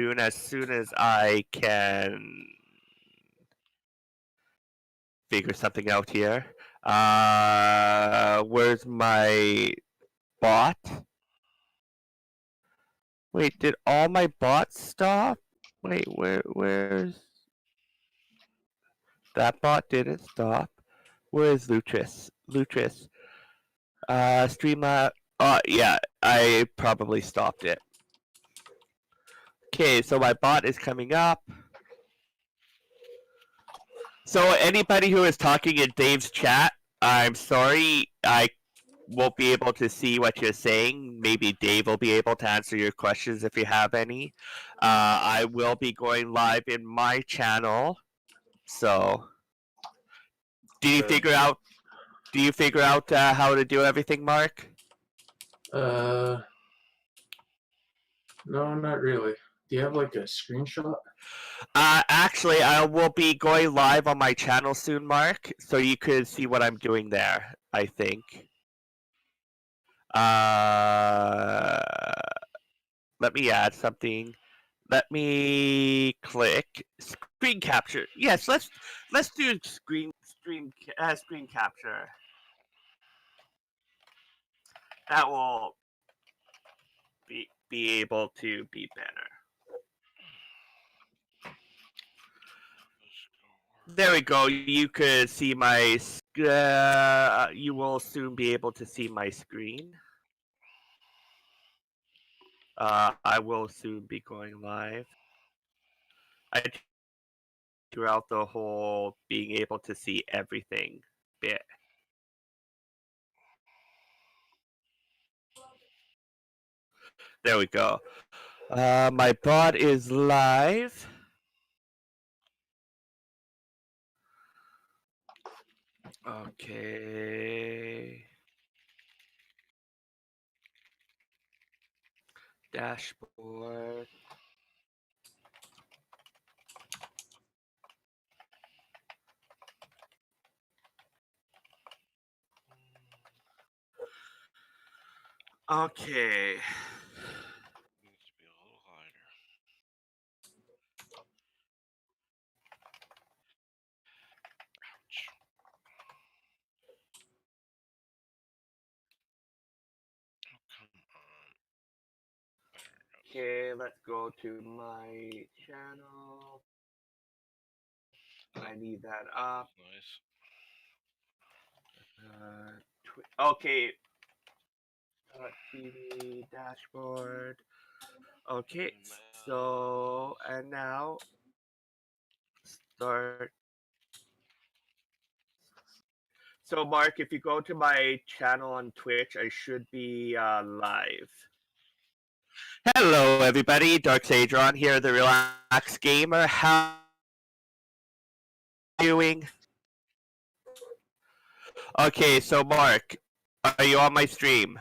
as soon as I can figure something out here. Where's my bot? Wait, did all my bots stop? Wait, where's that bot didn't stop? Where is Lutris? Lutris. Streamlab. Yeah, I probably stopped it. Okay, so my bot is coming up. So anybody who is talking in Dave's chat, I'm sorry, I won't be able to see what you're saying. Maybe Dave will be able to answer your questions if you have any. I will be going live in my channel. So, do you figure out? Do you figure out how to do everything, Mark? No, not really. Do you have like a screenshot? Actually, I will be going live on my channel soon, Mark, so you could see what I'm doing there, I think. Let me add something. Let me click screen capture. Yes, let's do screen capture. That will be able to be better. There we go. You could see my. You will soon be able to see my screen. I will soon be going live. I throughout the whole being able to see everything bit. There we go. My bot is live. Okay. Dashboard. Okay. Needs to be a little higher. Ouch. Oh, come on. Okay, let's go to my channel. I need that up. Nice. Okay. TV dashboard. Okay, so and now start. So Mark, if you go to my channel on Twitch, I should be live. Hello, everybody. Dark Sadron here, the Relax Gamer. How are you doing? Okay, so Mark, are you on my stream?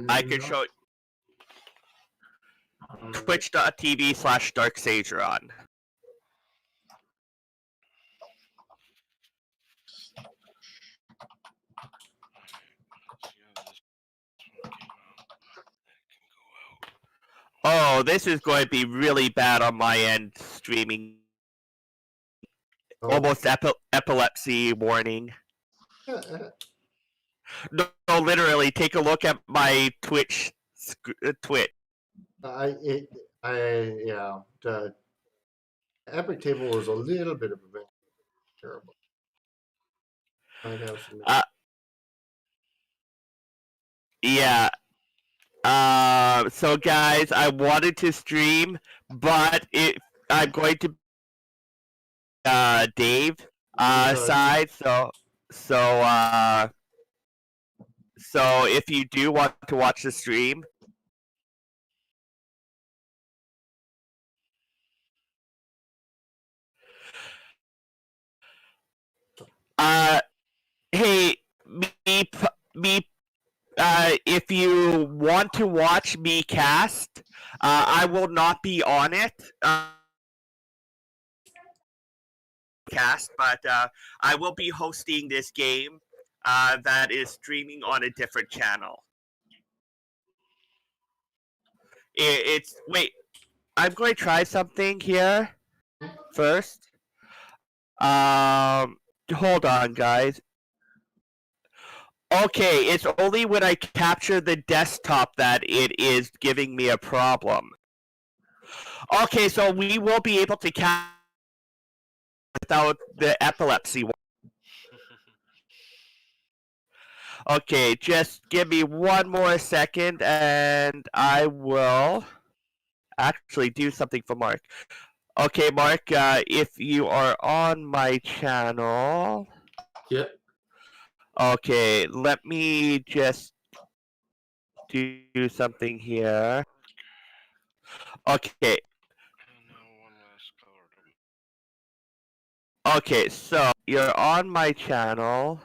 I can show twitch.tv/DarkSageron. Oh, this is going to be really bad on my end streaming. Almost epilepsy warning. No, literally, take a look at my Twitch. Yeah. The Epic table is a little bit of a terrible. Might have some. Yeah. So guys, I wanted to stream, but I'm going to Dave side. So if you do want to watch the stream, hey, if you want to watch me cast, I will not be on it. Cast, but I will be hosting this game that is streaming on a different channel. It's wait. I'm going to try something here first. Hold on, guys. Okay, it's only when I capture the desktop that it is giving me a problem. Okay, so we will be able to capture without the epilepsy. Okay, just give me one more second and I will actually do something for Mark. Okay, Mark, if you are on my channel. Yep. Okay, let me just do something here. Okay, And now one last color to okay, so you're on my channel.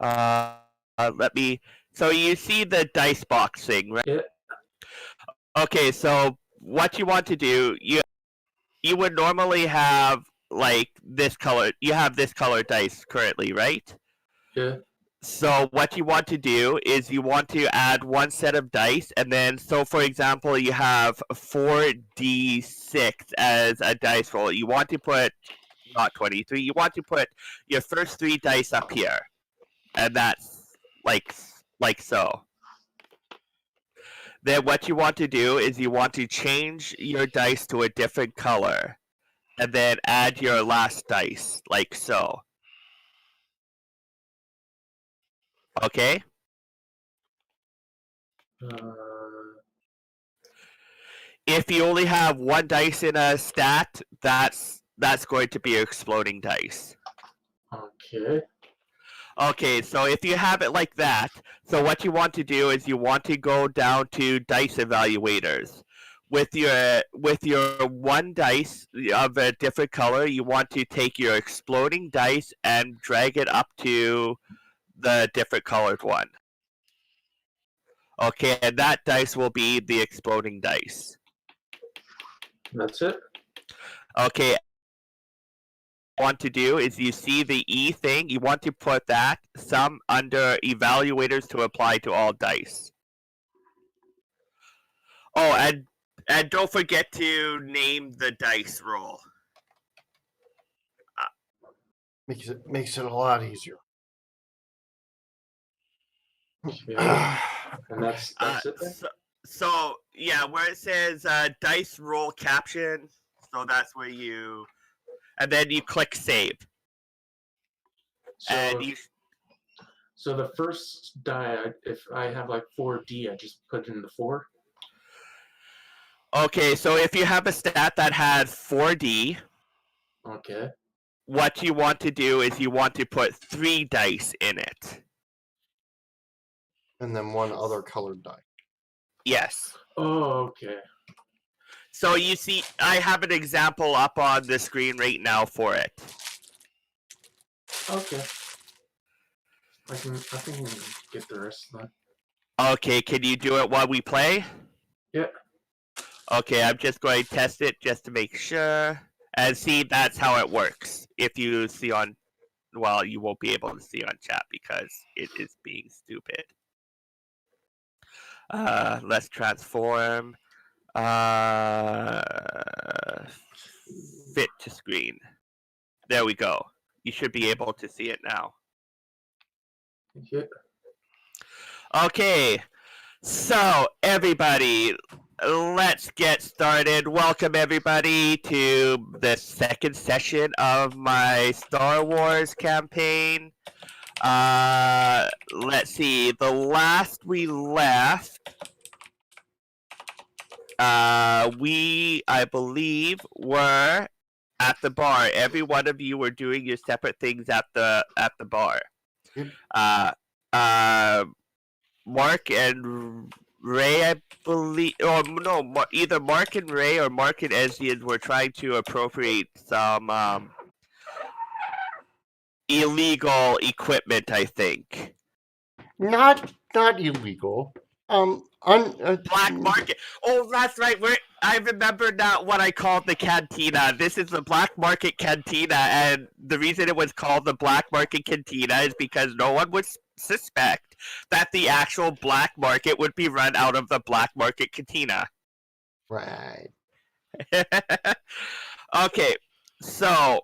Let me. So you see the dice box thing, right? Yep. Okay, so what you want to do, you would normally have like this color. You have this color dice currently, right? Yeah. So what you want to do is you want to add one set of dice, and then so for example, you have 4d6 as a dice roll. You want to put not 23. You want to put your first 3 dice up here, and that's like so. Then what you want to do is you want to change your dice to a different color, and then add your last dice like so. Okay? If you only have one dice in a stat, that's going to be exploding dice. Okay. Okay, so if you have it like that, so what you want to do is you want to go down to dice evaluators. With your one dice of a different color, you want to take your exploding dice and drag it up to the different colored one. Okay, and that dice will be the exploding dice. That's it. Okay, want to do is you see the E thing, you want to put that sum under evaluators to apply to all dice. Oh, and don't forget to name the dice roll. Makes it a lot easier. Okay. And that's it then? So yeah, where it says dice roll caption, so that's where you, and then you click save. So, And you, so the first die, if I have like 4D, I just put in the 4. okay, so if you have a stat that had 4D, Okay. what you want to do is you want to put 3 dice in it. And then one other colored die. Yes. Oh, okay. So you see, I have an example up on the screen right now for it. Okay. I can get the rest of that. Okay, can you do it while we play? Yeah. Okay, I'm just going to test it just to make sure. And see, that's how it works. If you see on, well, you won't be able to see on chat because it is being stupid. Let's transform. Fit to screen. There we go. You should be able to see it now. Yeah. Okay, so everybody, let's get started. Welcome everybody to the second session of my Star Wars campaign. Let's see. The last we left, I believe, were at the bar. Every one of you were doing your separate things at the bar. Yep. Mark and Ray, I believe, or no, either Mark and Ray or Mark and Ezzian were trying to appropriate some illegal equipment, I think. Not illegal. Black market. Oh, that's right. I remember now what I called the cantina. This is the black market cantina, and the reason it was called the black market cantina is because no one would suspect that the actual black market would be run out of the black market cantina. Right. Okay, so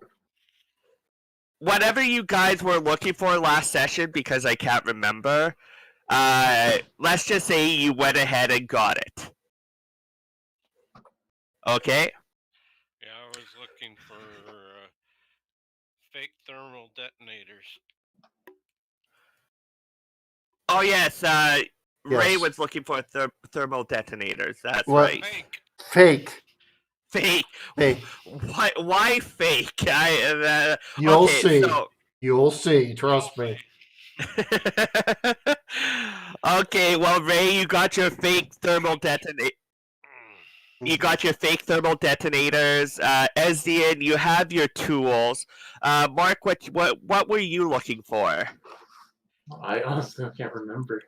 whatever you guys were looking for last session, because I can't remember, let's just say you went ahead and got it. Okay? Yeah, I was looking for fake thermal detonators. Oh, yes, Ray Yes. was looking for thermal detonators. That's What? right. Fake. Fake. Fake. Fake. Why fake? You'll Okay, see. so You'll see. Trust me. okay, well, Ray, you got your fake thermal detonator. You got your fake thermal detonators. Ezdian, you have your tools. Mark, what were you looking for? I honestly can't remember.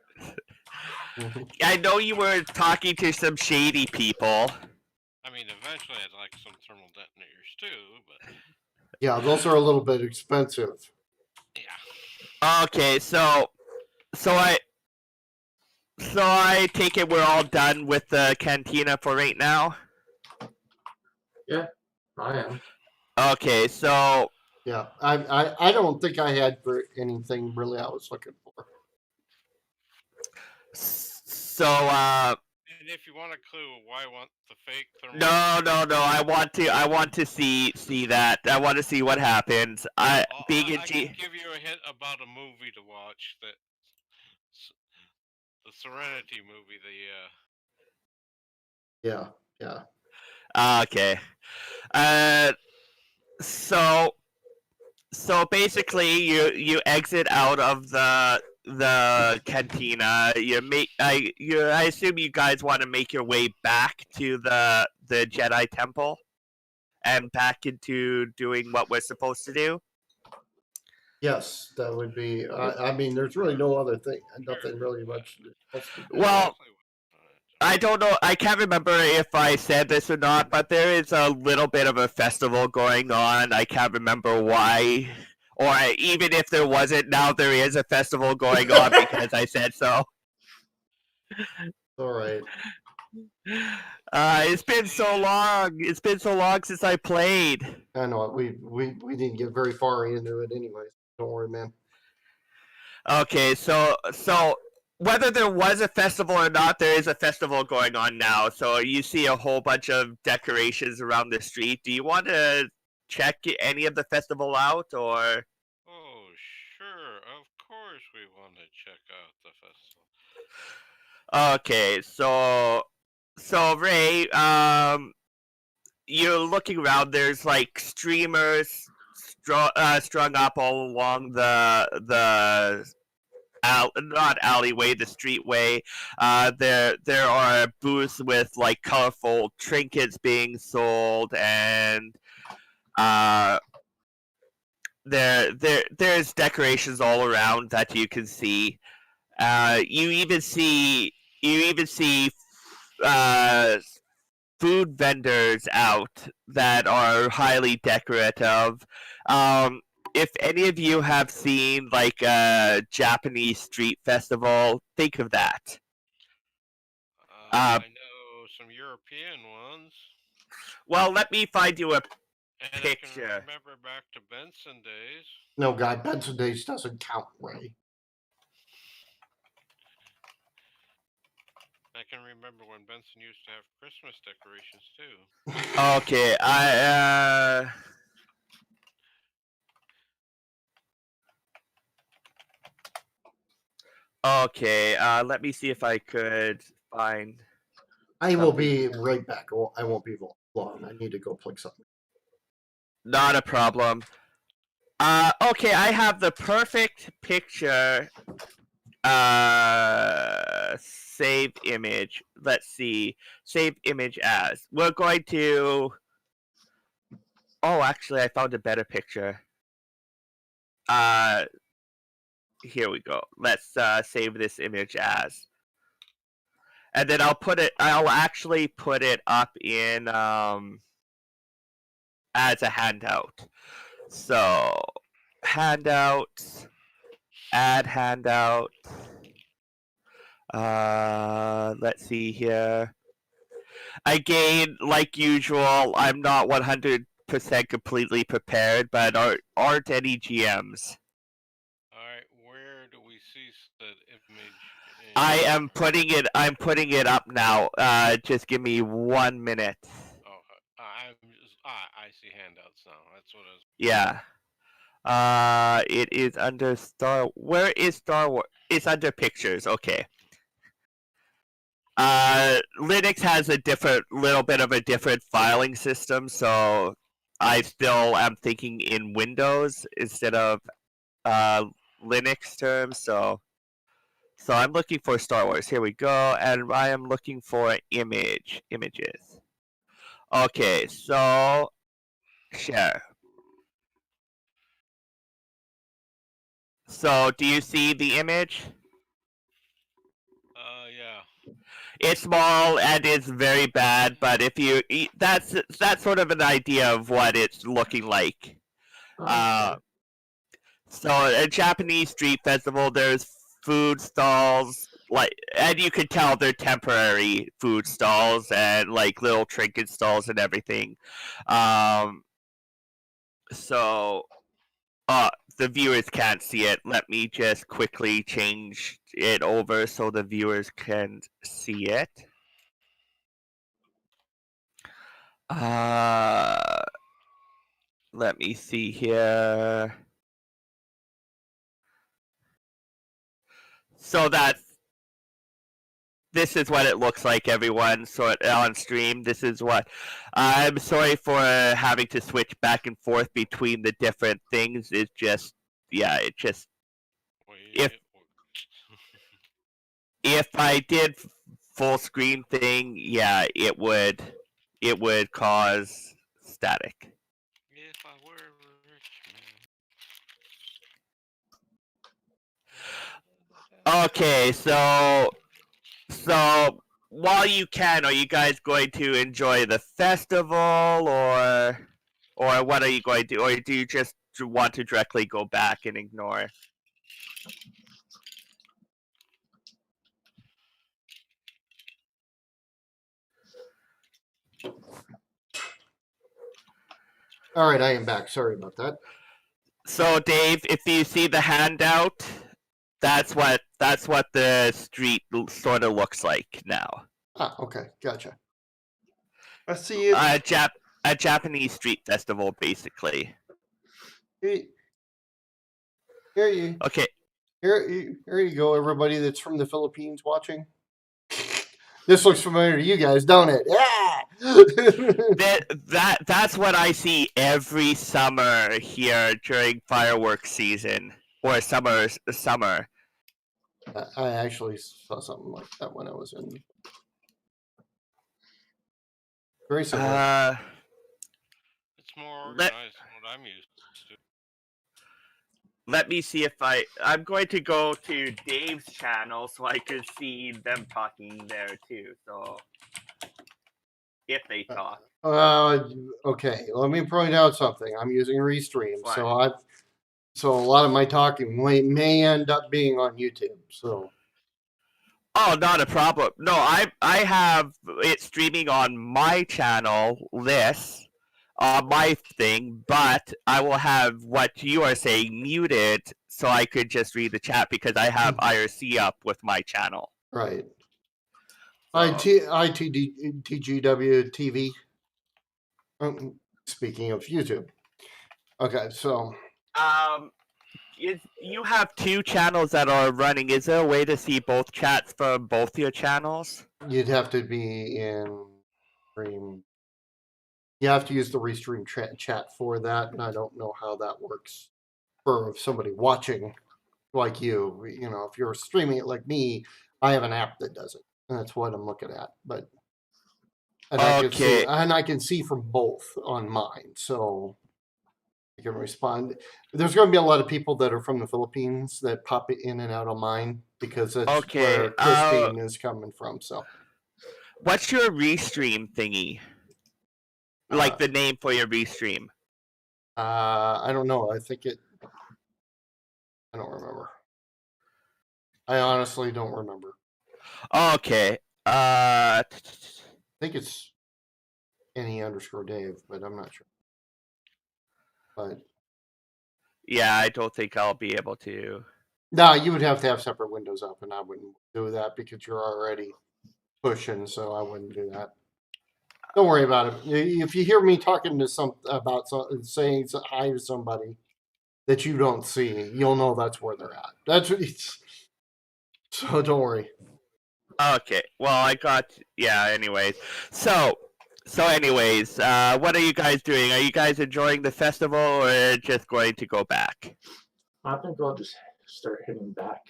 I know you were talking to some shady people. I mean, eventually I'd like some thermal detonators too, but Yeah, those are a little bit expensive. yeah. Okay, so I take it we're all done with the cantina for right now. Yeah, I am. Okay, so Yeah, I don't think I had for anything really I was looking for. And if you want a clue why I want the fake thermal no. I want to see that. I want to see what happens. I Being a can G. give you a hint about a movie to watch the Serenity movie, Yeah. Okay. Uh, so basically, you exit out of the cantina. I assume you guys want to make your way back to the Jedi Temple, and back into doing what we're supposed to do. Yes, that would be. I mean, there's really no other thing. Nothing really much else to do. Well, I don't know. I can't remember if I said this or not, but there is a little bit of a festival going on. I can't remember why, or even if there wasn't, now there is a festival going on because I said so. All right. It's been so long. It's been so long since I played. I know it. We didn't get very far into it anyway. Don't worry, man. Okay, so whether there was a festival or not, there is a festival going on now. So you see a whole bunch of decorations around the street. Do you want to check any of the festival out, or? Oh, sure. Of course we want to check out the festival. Okay, so Ray, you're looking around. There's like streamers strung up all along not alleyway, the streetway. There are booths with like colorful trinkets being sold, and there's decorations all around that you can see. You even see uh, food vendors out that are highly decorative. If any of you have seen like a Japanese street festival, think of that. I know some European ones. Well, let me find you a And I can picture. remember back to Benson days. No, God, Benson Days doesn't count, Ray. I can remember when Benson used to have Christmas decorations too. Okay, okay, let me see if I could find. I will be right back. I won't be long. I need to go plug something. Not a problem. Okay, I have the perfect picture. Save image. Let's see. Save image as. We're going to. Oh, actually, I found a better picture. Here we go. Let's save this image as. And then I'll actually put it up in as a handout. So, handouts, add handout. Let's see here. Again, like usual, I'm not 100% completely prepared, but aren't any GMs. All right, where do we see said image? I'm putting it up now. Just give me 1 minute. Oh, I see handouts now. That's what I was. Yeah. It is under Where is Star Wars? It's under pictures. Okay. Linux has a little bit of a different filing system, so I still am thinking in Windows instead of Linux terms. So I'm looking for Star Wars. Here we go, and I am looking for images. Okay, so share. So do you see the image? Yeah. It's small and it's very bad, but if you that's sort of an idea of what it's looking like. Okay. So a Japanese street festival, there's food stalls, like, and you could tell they're temporary food stalls and like little trinket stalls and everything. Um, so the viewers can't see it. Let me just quickly change it over so the viewers can see it. Uh, Let me see here. So this is what it looks like, everyone. So on stream, this is what. I'm sorry for having to switch back and forth between the different things. It's just, yeah, it just. If I did full screen thing, yeah, it would cause static. If I were a rich man. Okay, so while you can, are you guys going to enjoy the festival, or what are you going to do, or do you just want to directly go back and ignore? All right, I am back. Sorry about that. So Dave, if you see the handout, that's what the street sort of looks like now. Ah, okay, gotcha. I see it. A Japanese street festival, basically. Here you, Okay. here you go, everybody that's from the Philippines watching. This looks familiar to you guys, don't it? Yeah. That's what I see every summer here during fireworks season, or summer. I actually saw something like that when I was in. Very similar. It's more organized than what I'm used to. Let me see if I'm going to go to Dave's channel so I could see them talking there too. So if they talk. Okay. Let me point out something. I'm using Restream, What? so a lot of my talking may end up being on YouTube. So. Oh, not a problem. No, I have it streaming on my channel, my thing, but I will have what you are saying muted so I could just read the chat because I have IRC up with my channel. Right. So, ITGW TV. Speaking of YouTube. Okay, so. You have two channels that are running. Is there a way to see both chats from both your channels? You'd have to be in Stream. You have to use the Restream chat for that, and I don't know how that works for somebody watching like you. You know, if you're streaming it like me, I have an app that does it. And that's what I'm looking at. But Okay. I can see from both on mine, so I can respond. There's going to be a lot of people that are from the Philippines that pop in and out on mine because that's where Christine is coming from. So, what's your restream thingy? Like the name for your restream? I don't know. I don't remember. I honestly don't remember. Okay. think it's Annie_Dave, but I'm not sure. But Yeah, I don't think I'll be able to. no, you would have to have separate windows up, and I wouldn't do that because you're already pushing, so I wouldn't do that. Don't worry about it. If you hear me talking to saying hi to somebody that you don't see, you'll know that's where they're at. That's what it's. So don't worry. Okay. Well, I got. Yeah. Anyways, anyways, what are you guys doing? Are you guys enjoying the festival, or just going to go back? I think I'll just start heading back.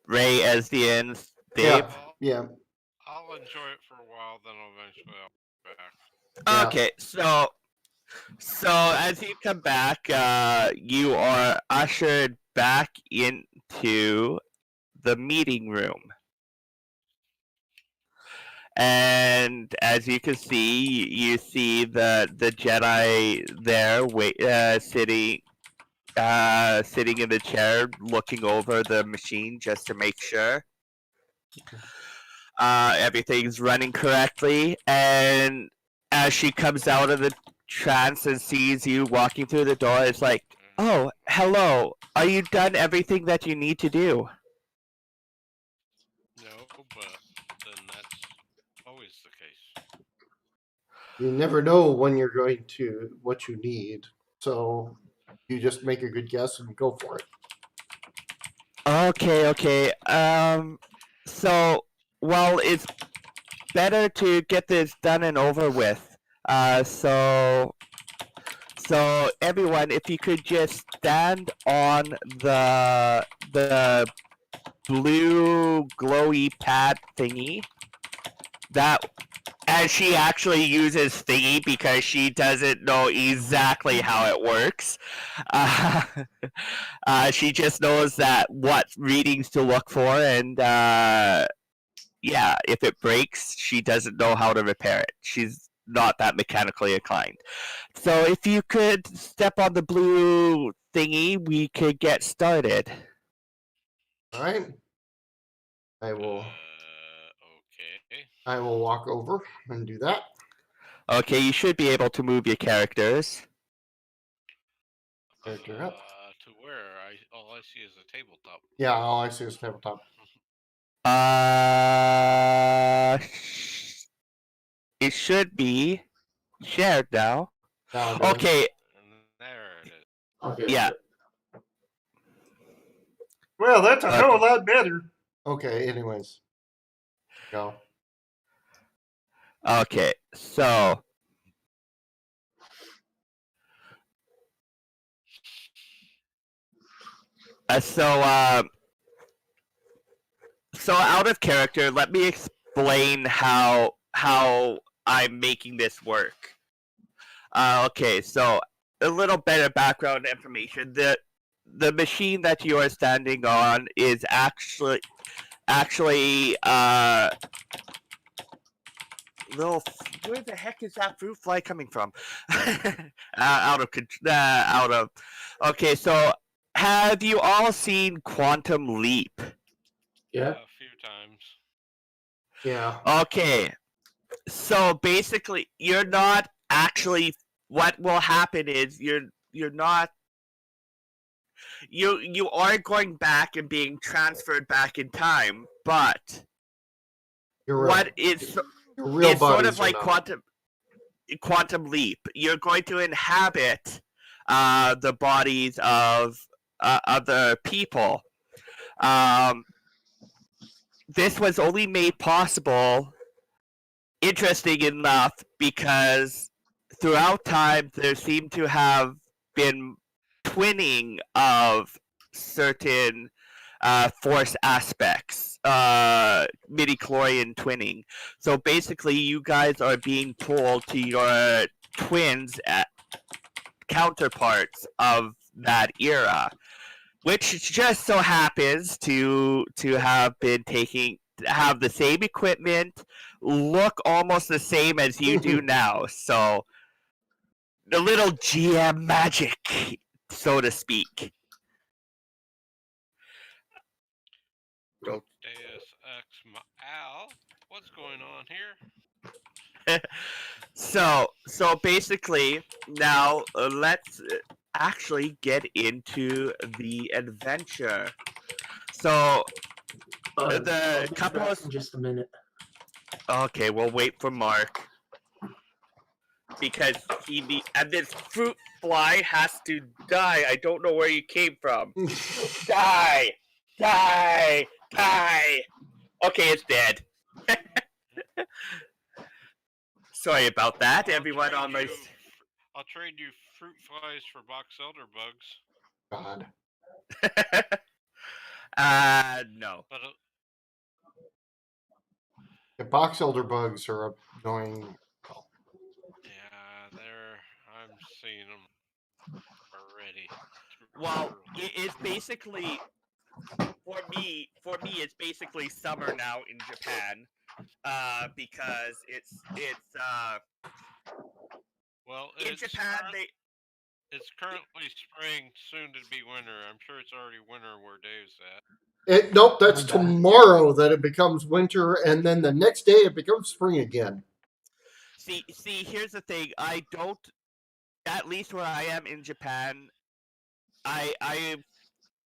Ray as the ends. Dave. Yeah, Well, yeah, I'll enjoy it for a while, then eventually I'll be back. yeah. Okay. So as you come back, you are ushered back into the meeting room. And as you can see, you see the Jedi there, sitting in the chair, looking over the machine just to make sure everything's running correctly. And as she comes out of the trance and sees you walking through the door, it's like, "Oh, hello. Are you done everything that you need to do?" No, but then that's always the case. You never know when you're going to what you need, so you just make a good guess and go for it. Okay. So, well, it's better to get this done and over with. So everyone, if you could just stand on the blue glowy pad thingy, that and she actually uses thingy because she doesn't know exactly how it works. Uh, she just knows that what readings to look for, and yeah, if it breaks, she doesn't know how to repair it. She's not that mechanically inclined. So if you could step on the blue thingy, we could get started. All right. I will. Okay. I will walk over and do that. Okay, you should be able to move your characters. Character up. To where? All I see is a tabletop. Yeah, all I see is tabletop. It should be shared now. Now it is. Okay, And there it is. Okay. yeah. Well, that's a hell of Okay. a lot better. Okay. Anyways, go. Okay, so uh, so um so out of character, let me explain how I'm making this work. Okay, so a little bit of background information. The machine that you are standing on is actually little. Where the heck is that fruit fly coming from? Out of. Okay, so have you all seen Quantum Leap? Yeah. A few times. Yeah. Okay, so basically, you're not actually. What will happen is you're not. You are going back and being transferred back in time, but You're what right. is Your real it's sort bodies of like are not. quantum leap. You're going to inhabit the bodies of other people. Um, this was only made possible, interesting enough, because throughout time there seemed to have been twinning of certain force aspects, midi-chlorian twinning. So basically, you guys are being told to your twins counterparts of that era, which just so happens to have the same equipment, look almost the same as you do now. So the little GM magic, so to speak. Deus Ex Al. What's going on here? So basically, now let's actually get into the adventure. So I'll the be couple back of in just a minute. okay, we'll wait for Mark because and this fruit fly has to die. I don't know where you came from. Die, die, die. Okay, it's dead. Sorry about that, everyone on my. I'll trade you fruit flies for box elder bugs. God. No. But The box elder bugs are annoying. yeah, I'm seeing them already. Well, it's basically for me. It's basically summer now in Japan, because it's well, in Japan they. it's currently spring, soon to be winter. I'm sure it's already winter where Dave's at. Nope, that's I'm back. tomorrow that it becomes winter, and then the next day it becomes spring again. See, here's the thing. I don't. At least where I am in Japan, I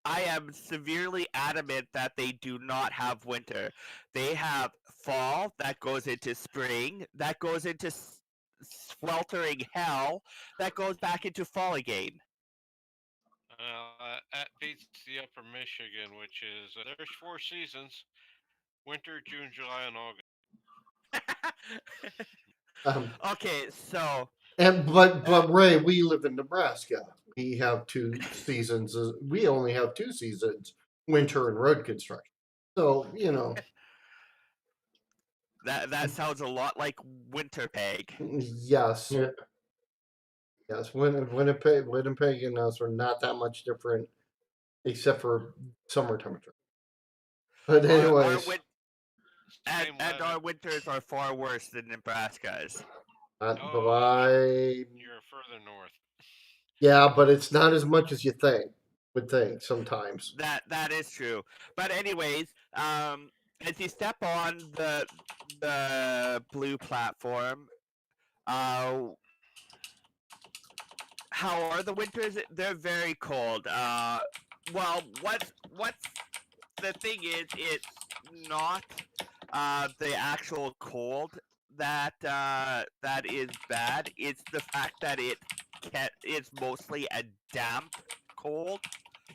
am severely adamant that they do not have winter. They have fall that goes into spring, that goes into sweltering hell, that goes back into fall again. That beats the upper Michigan, which is there's 4 seasons: winter, June, July, and August. Okay, so But Ray, we live in Nebraska. We have 2 seasons. We only have 2 seasons: winter and road construction. So that sounds a lot like Winterpeg. yes, Yeah. yes. Winnipeg and us are not that much different, except for summer temperature. But anyways, Same and weather. our winters are far worse than Nebraska's. but Oh, I You're further north. yeah, but it's not as much as you would think sometimes. That is true. But anyways, as you step on the blue platform, uh, how are the winters? They're very cold. Well, what's the thing is, it's not the actual cold that is bad. It's the fact that it's mostly a damp cold,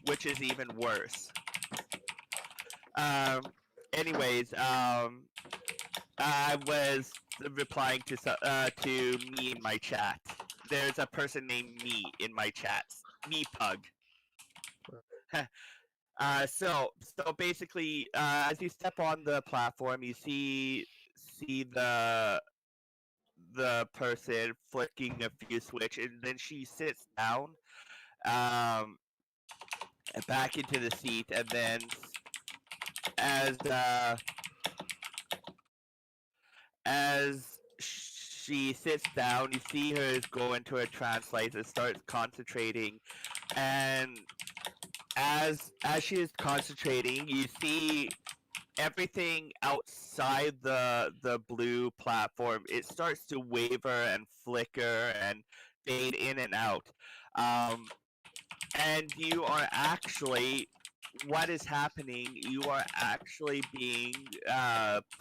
which is even worse. Um, anyways, I was replying to me in my chat. There's a person named me in my chat. Me Pug. So basically, as you step on the platform, you see the person flicking a few switch, and then she sits down, um, back into the seat, and then as as she sits down, you see her go into a trance light and starts concentrating, and as she is concentrating, you see everything outside the blue platform. It starts to waver and flicker and fade in and out, and you are actually what is happening, you are actually being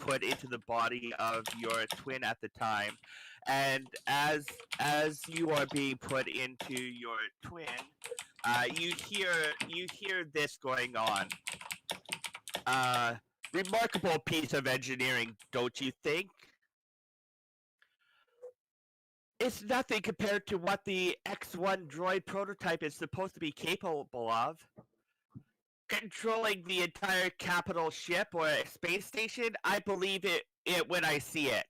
put into the body of your twin at the time, and as you are being put into your twin, you hear this going on. Remarkable piece of engineering, don't you think? It's nothing compared to what the X1 droid prototype is supposed to be capable of. Controlling the entire capital ship or space station, I believe it when I see it.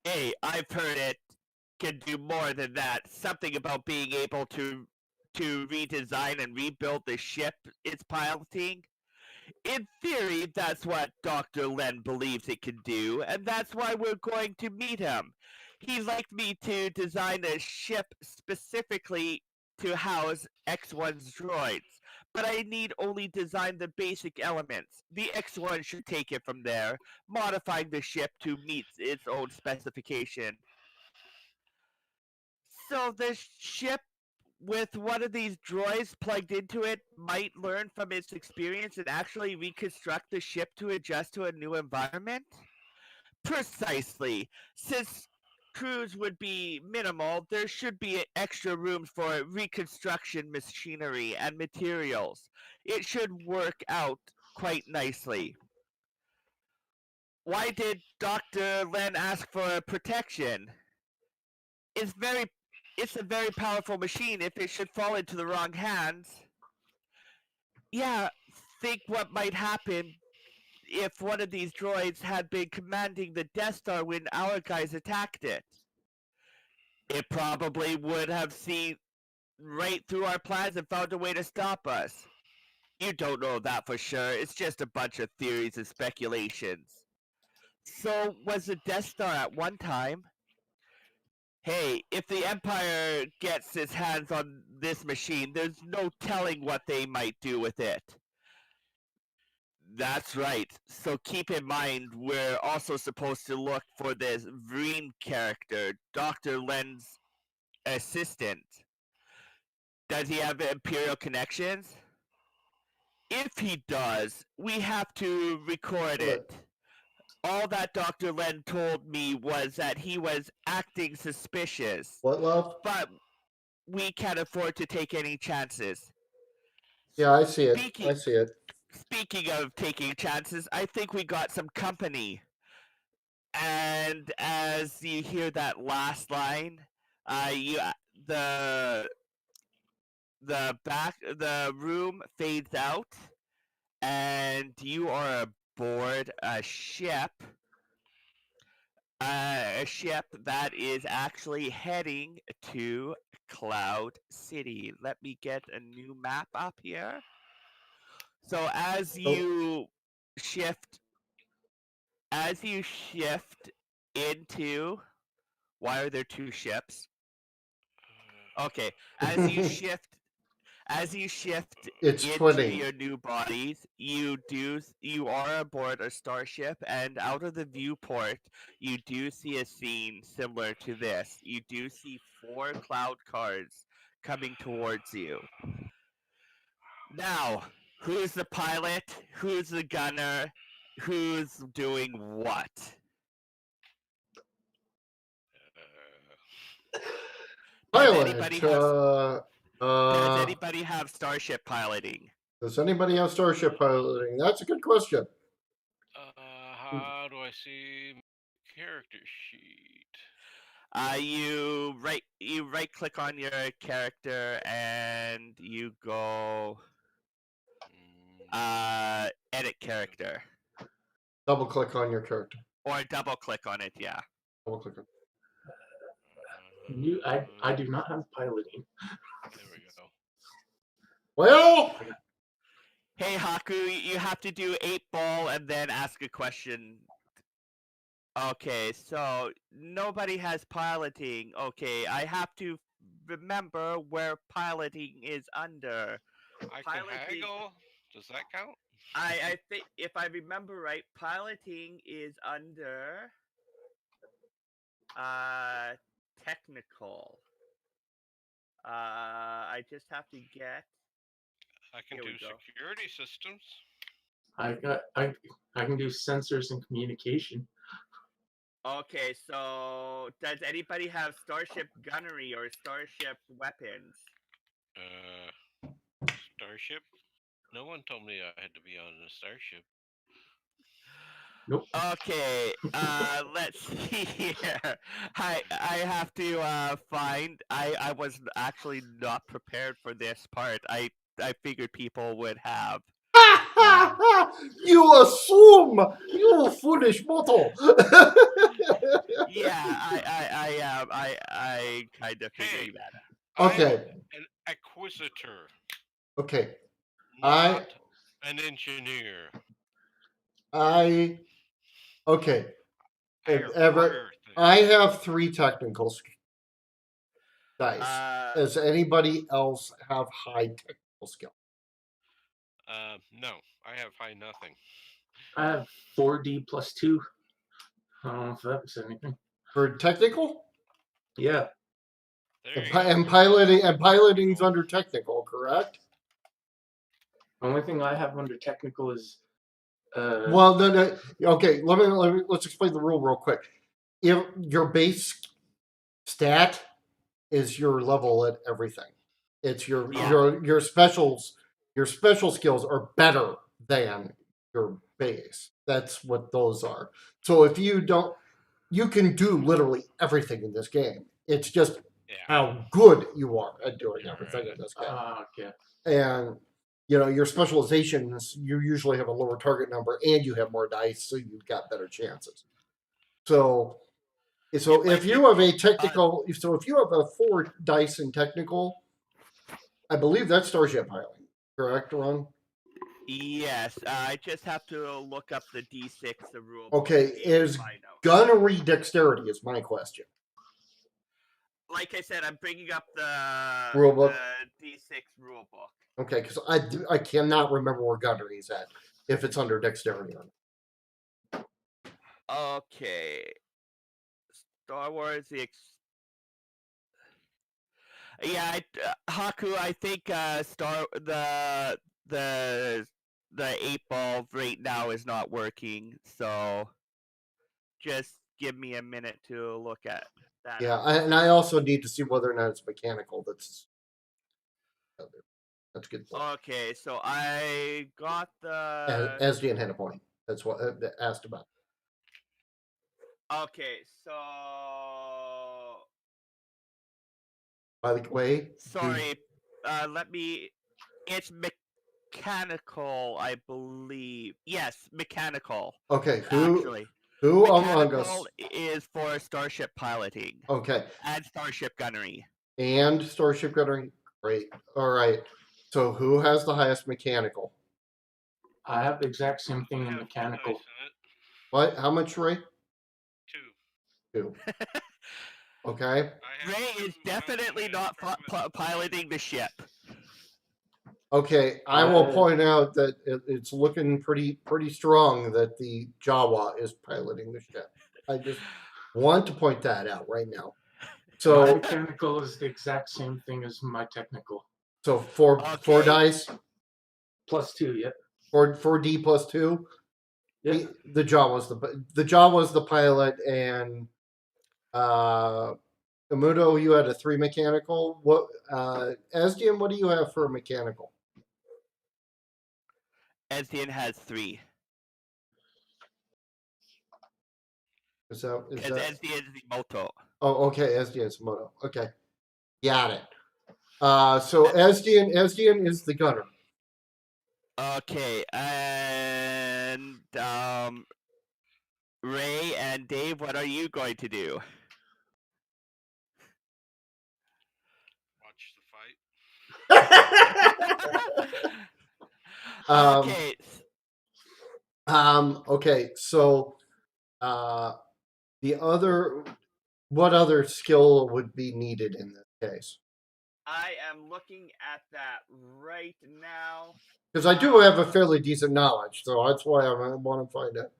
Hey, I've heard it can do more than that. Something about being able to redesign and rebuild the ship it's piloting. In theory, that's what Dr. Len believes it can do, and that's why we're going to meet him. He'd like me to design a ship specifically to house X1's droids, but I need only design the basic elements. The X1 should take it from there, modifying the ship to meet its own specification. So the ship with one of these droids plugged into it might learn from its experience and actually reconstruct the ship to adjust to a new environment? Precisely. Since crews would be minimal, there should be extra room for reconstruction machinery and materials. It should work out quite nicely. Why did Dr. Len ask for protection? It's a very powerful machine. If it should fall into the wrong hands, yeah, think what might happen if one of these droids had been commanding the Death Star when our guys attacked it. It probably would have seen right through our plans and found a way to stop us. You don't know that for sure. It's just a bunch of theories and speculations. So, was the Death Star at one time? Hey, if the Empire gets its hands on this machine, there's no telling what they might do with it. That's right. So keep in mind, we're also supposed to look for this Vreen character, Dr. Len's assistant. Does he have Imperial connections? If he does, we have to record it. All that Dr. Len told me was that he was acting suspicious. What, love? But we can't afford to take any chances. Yeah, I see it. I see it. Speaking of taking chances, I think we got some company. And as you hear that last line, the the room fades out, and you are aboard a ship that is actually heading to Cloud City. Let me get a new map up here. So as you shift into, why are there two ships? Okay, as you shift It's into twinning. your new bodies, you are aboard a starship, and out of the viewport, you do see a scene similar to this. You do see 4 cloud cars coming towards you. Now, who's the pilot? Who's the gunner? Who's doing what? Pilot. Does anybody have starship piloting? Does anybody have starship piloting? That's a good question. How do I see my character sheet? You right click on your character and you go edit character. Double click on your character. Or double click on it, yeah. Double click on it. I do not have piloting. There we go. Well, Hey Haku, you have to do 8-ball and then ask a question. Okay, so nobody has piloting. Okay, I have to remember where piloting is under. I can haggle. Does that count? I think if I remember right, piloting is under technical. I just have to get. I can do security systems. I can do sensors and communication. Okay, so does anybody have starship gunnery or starship weapons? Starship? No one told me I had to be on a starship. Nope. Okay, let's see here. I have to find. I was actually not prepared for this part. I figured people would have. You assume, you foolish mortal. Yeah, I kind of figured that. Okay. I'm an acquisitor. Okay. Not an engineer. Okay. I have 3 technical dice. Does anybody else have high technical skill? No, I have high nothing. I have 4D plus 2. I don't know if that's anything. For technical? Yeah. There you And go. piloting's under technical, correct? The only thing I have under technical is Well, no. Okay, let's explain the rule real quick. If your base stat is your level at everything, it's your specials. Your special skills are better than your base. That's what those are. So if you don't, you can do literally everything in this game. It's just Yeah. how good you are at doing everything Right. in this game. okay. And your specializations, you usually have a lower target number and you have more dice, so you've got better chances. So if you have a technical, so if you have a 4 dice in technical, I believe that's Starship Piloting, correct, Ron? Yes, I just have to look up the D6, the rule. Okay, book is to find out. gunnery dexterity is my question. Like I said, I'm bringing up the Rulebook? the D6 rule book. Okay, because I cannot remember where gunnery is at, if it's under dexterity or not. Okay. Star Wars Yeah, Haku, I think the 8 ball right now is not working, so just give me a minute to look at that. Yeah, and I also need to see whether or not it's mechanical. That's a good point. Okay, so I got the. As Dan had a point. That's what asked about. Okay, so. By the way, Sorry, let me. It's mechanical, I believe. Yes, mechanical. okay, Actually, who among mechanical us? is for starship piloting Okay, and starship gunnery. and Starship Gunnery. Great. All right. So who has the highest mechanical? I have the exact same I thing in have 2 mechanical. dice in it. What? How much, Ray? 2. 2. Okay. I have Ray is 2 definitely not piloting the ship. Okay. I will point out that it's looking pretty strong that the Jawa is piloting the ship. I just want to point that out right now. My So mechanical is the exact same thing as my technical. so four Okay. dice, Plus 2, yeah. 4D plus 2. Yeah. The Jawa's the pilot, and Amudo, you had a 3 mechanical. What Asdian, what do you have for a mechanical? Ezdian has 3. Is that Because Ezdian is the moto. Oh, okay, Asdian's moto. Okay. Got it. So Asdian is the gunner. Okay, and Ray and Dave, what are you going to do? Watch the fight. Okay. Okay, so what other skill would be needed in this case? I am looking at that right now. Because I do have a fairly decent knowledge, so that's why I want to find out.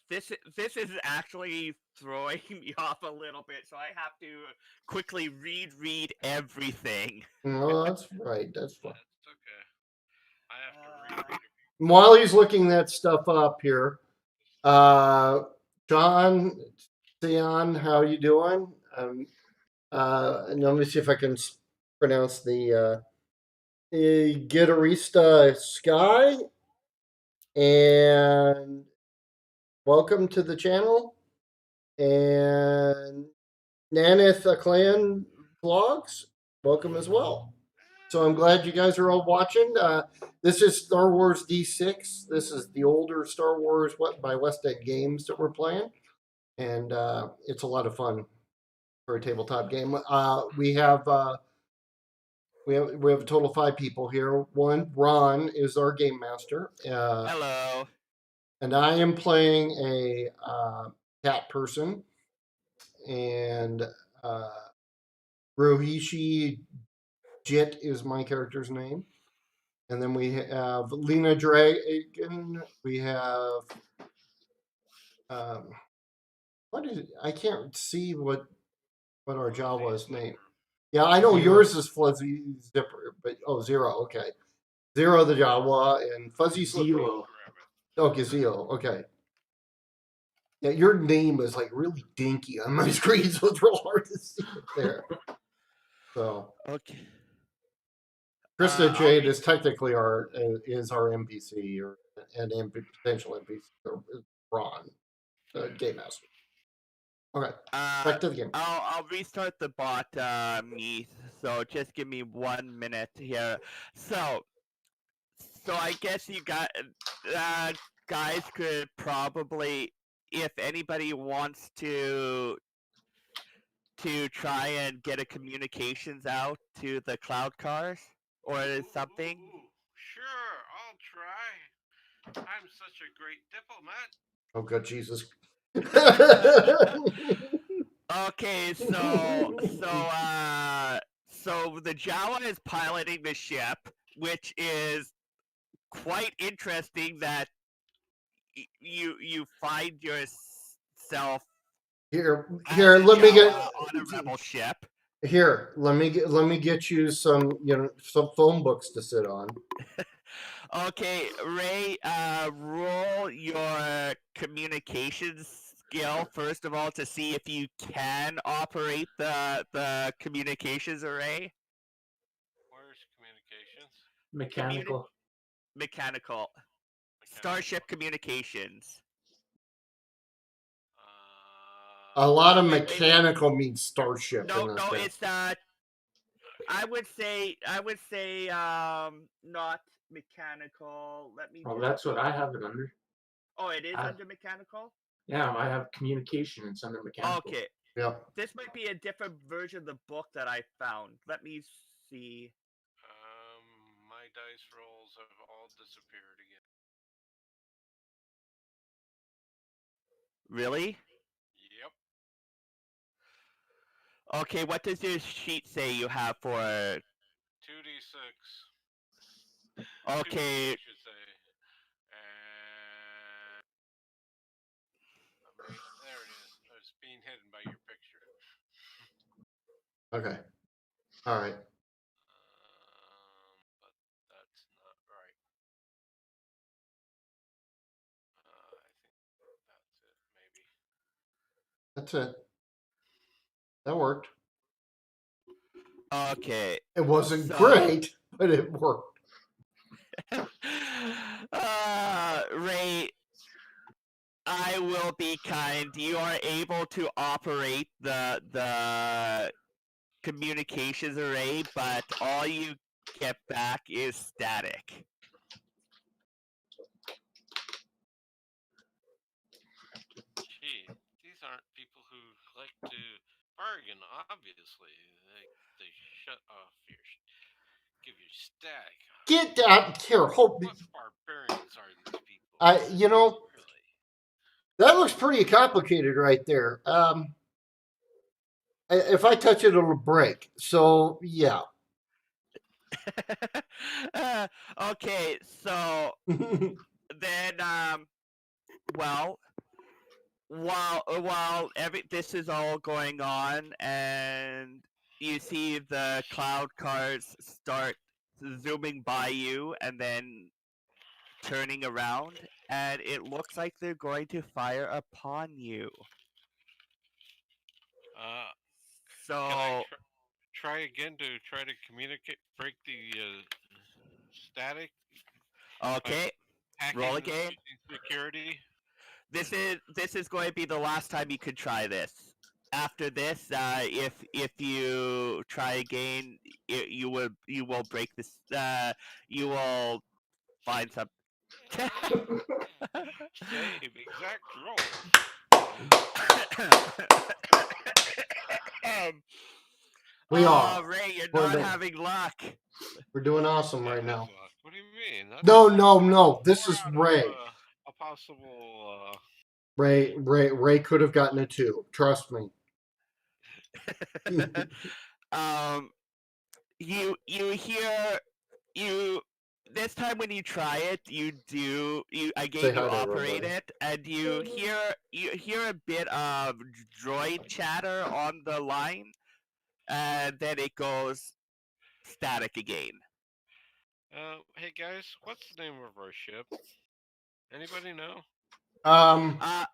This is actually throwing me off a little bit, so I have to quickly read everything. No, that's right. That's fine. That's okay. I have to read. While he's looking that stuff up here, John, Theon, how you doing? And let me see if I can pronounce the Guitarista Sky, and welcome to the channel. And Nanith Clan Vlogs, welcome as well. So I'm glad you guys are all watching. This is Star Wars D6. This is the older Star Wars by West End Games that we're playing, and it's a lot of fun for a tabletop game. We have a total of 5 people here. Ron is our game master. Hello. And I am playing a cat person, and Rohishi Jit is my character's name. And then we have Lena Dragon. We have what is it? I can't see what our Jawa's name. Yeah, I know Zero. yours is Fuzzy Zipper, but Zero. Okay, Zero the Jawa and Fuzzy Slippery. Zelo. Okay, Zero. Okay. Yeah, your name is like really dinky on my screen, so it's real hard to see it there. So Okay. Krista I'll Jade be- is technically our NPC or an potential NPC or Ron, the game master. Okay, back to the game. I'll restart the bot, me. So just give me 1 minute here. So I guess you got guys could probably, if anybody wants to try and get a communications out to the cloud cars or something. Sure, I'll try. I'm such a great diplomat. Oh, good Jesus. Okay, so the Jawa is piloting the ship, which is quite interesting that you find yourself Here, as a let me get Jawa on a rebel ship. here. Let me get you some some phone books to sit on. Okay, Ray, roll your communications skill first of all to see if you can operate the communications array. Where's communications? Mechanical. Mechanical. Starship communications. A lot of wait. mechanical means starship. No, in this game. it's I would say not mechanical. Let me. Oh, that's what I have it under. Oh, it is I- under mechanical. Yeah, I have communication. It's under mechanical. Okay. Yeah. This might be a different version of the book that I found. Let me see. My dice rolls have all disappeared again. Really? Yep. Okay, what does your sheet say you have for? 2d6. Okay. 2d6, I should say. And there it is. It's being hidden by your picture. Okay. All right. But that's not right. I think that's it, maybe. That's it. That worked. Okay. It wasn't So- great, but it worked. Ray, I will be kind. You are able to operate the communications array, but all you get back is static. Gee, these aren't people who like to bargain, obviously. They shut off your. Give you static. Get out here. Hope. What barbarians are these people? Really? That looks pretty complicated right there. If I touch it, it'll break. So yeah. Okay, so then well, while this is all going on and you see the cloud cars start zooming by you and then turning around, and it looks like they're going to fire upon you. Can I So try again to try to communicate, break the static? okay, roll Hacking again. using security. This is going to be the last time you could try this. After this, if you try again, you will break this. You will find some. Same exact roll. We are. Ray, you're We're not doing- having luck. We're doing awesome right That is now. luck. What do you mean? That's No. This four is out of, Ray. A possible. Ray could have gotten a 2. Trust me. You hear this time when you try it, I Say gave hi you to operate everybody. it, and you hear a bit of droid chatter on the line, and then it goes static again. Hey guys, what's the name of our ship? Anybody know? Uh,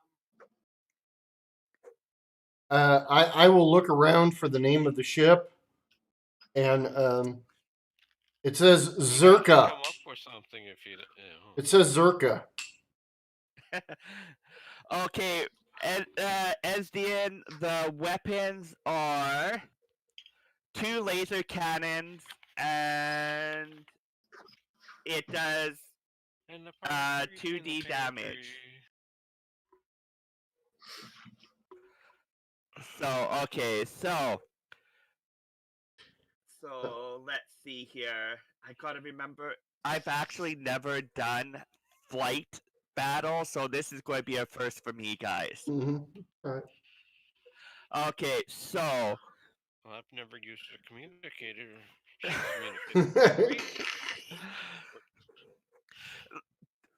I will look around for the name of the ship, and it says You guys Zerka. can come up with something if you. It says Zerka. okay, and SDN, the weapons are 2 laser cannons, and it does And the partridge in the 2D pear damage. tree. So okay, so let's see here. I gotta remember. I've actually never done flight battle, so this is going to be a first for me, guys. Mm-hmm. All right. Okay, so Well, I've never used a communicator. She communicates with me.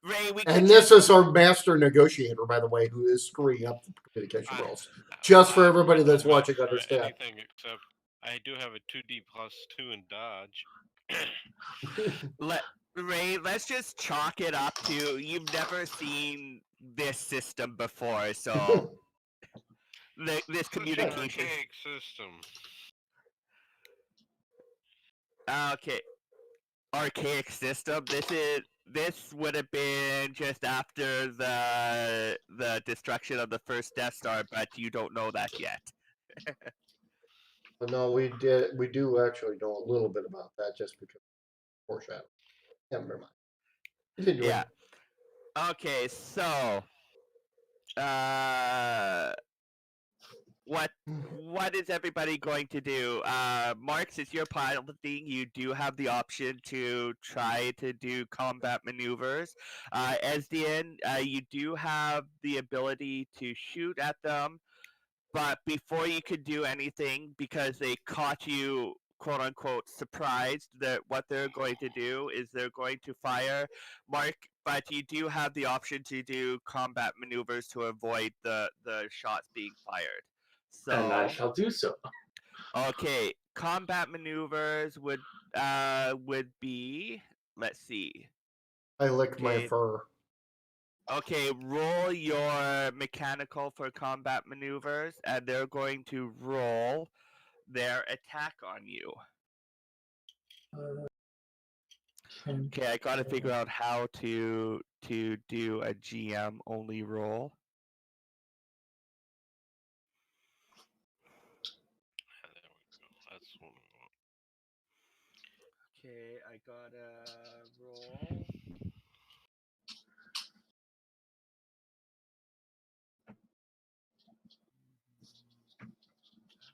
Ray, we could And this is our master negotiator, by the way, who is screwing up the communication I- rolls. Just for I'm everybody that's no match watching, for understand. anything except I do have a 2D plus 2 in dodge. Ray, let's just chalk it up to you've never seen this system before, so this Such an communication. archaic system. Okay, archaic system. This would have been just after the destruction of the first Death Star, but you don't know that yet. But no, we do actually know a little bit about that just because foreshadow. Yeah, never mind. Continuing. Yeah. Okay, so uh what is everybody going to do? Mark, since you're piloting, you do have the option to try to do combat maneuvers. Esdian, you do have the ability to shoot at them, but before you could do anything, because they caught you quote unquote surprised, that what they're going to do is they're going to fire Mark, but you do have the option to do combat maneuvers to avoid the shots being fired. And I So shall do so. okay, combat maneuvers would be, let's see. I lick my Okay. fur. Okay, roll your mechanical for combat maneuvers, and they're going to roll their attack on you. Okay, I gotta figure out how to do a GM only roll. There we go. That's one we want. Okay, I gotta roll.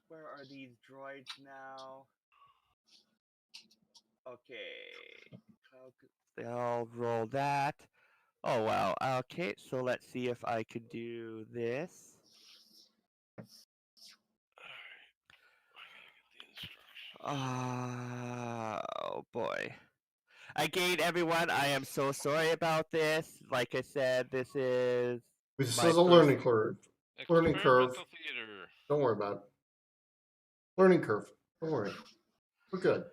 Where are these droids now? Okay, they'll roll that. Oh wow. Okay, so let's see if I could do this. Oh boy. Again, everyone, I am so sorry about this. Like I said, this is This my is a learning curve. Learning curve. Experimental theater. Don't worry about it. Learning curve. Don't worry. We're good.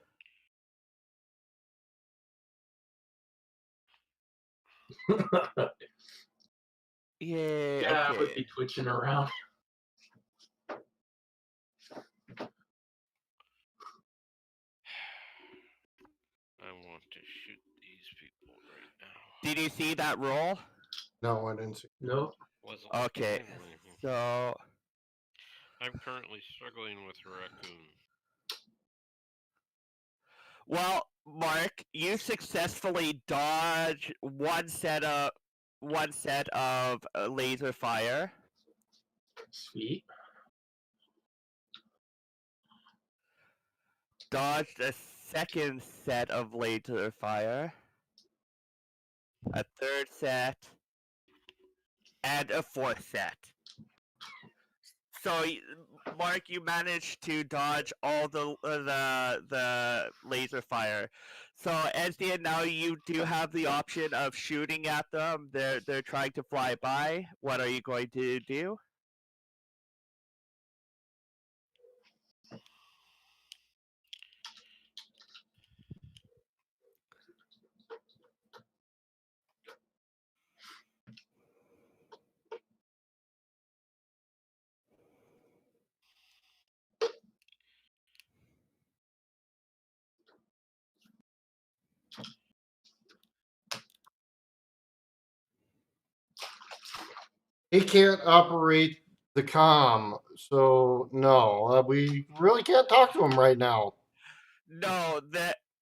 Yay. Yeah, I would Okay. be twitching around. I want to shoot these people right now. Did you see that roll? No, I didn't see. Nope. Wasn't Okay. looking for anything. So I'm currently struggling with raccoon. well, Mark, you successfully dodged one set of laser fire. Sweet. Dodged a second set of laser fire. A third set. And a fourth set. So, Mark, you managed to dodge all the laser fire. So SDN, now you do have the option of shooting at them. They're trying to fly by. What are you going to do? He can't operate the comm, so no, we really can't talk to him right now. No,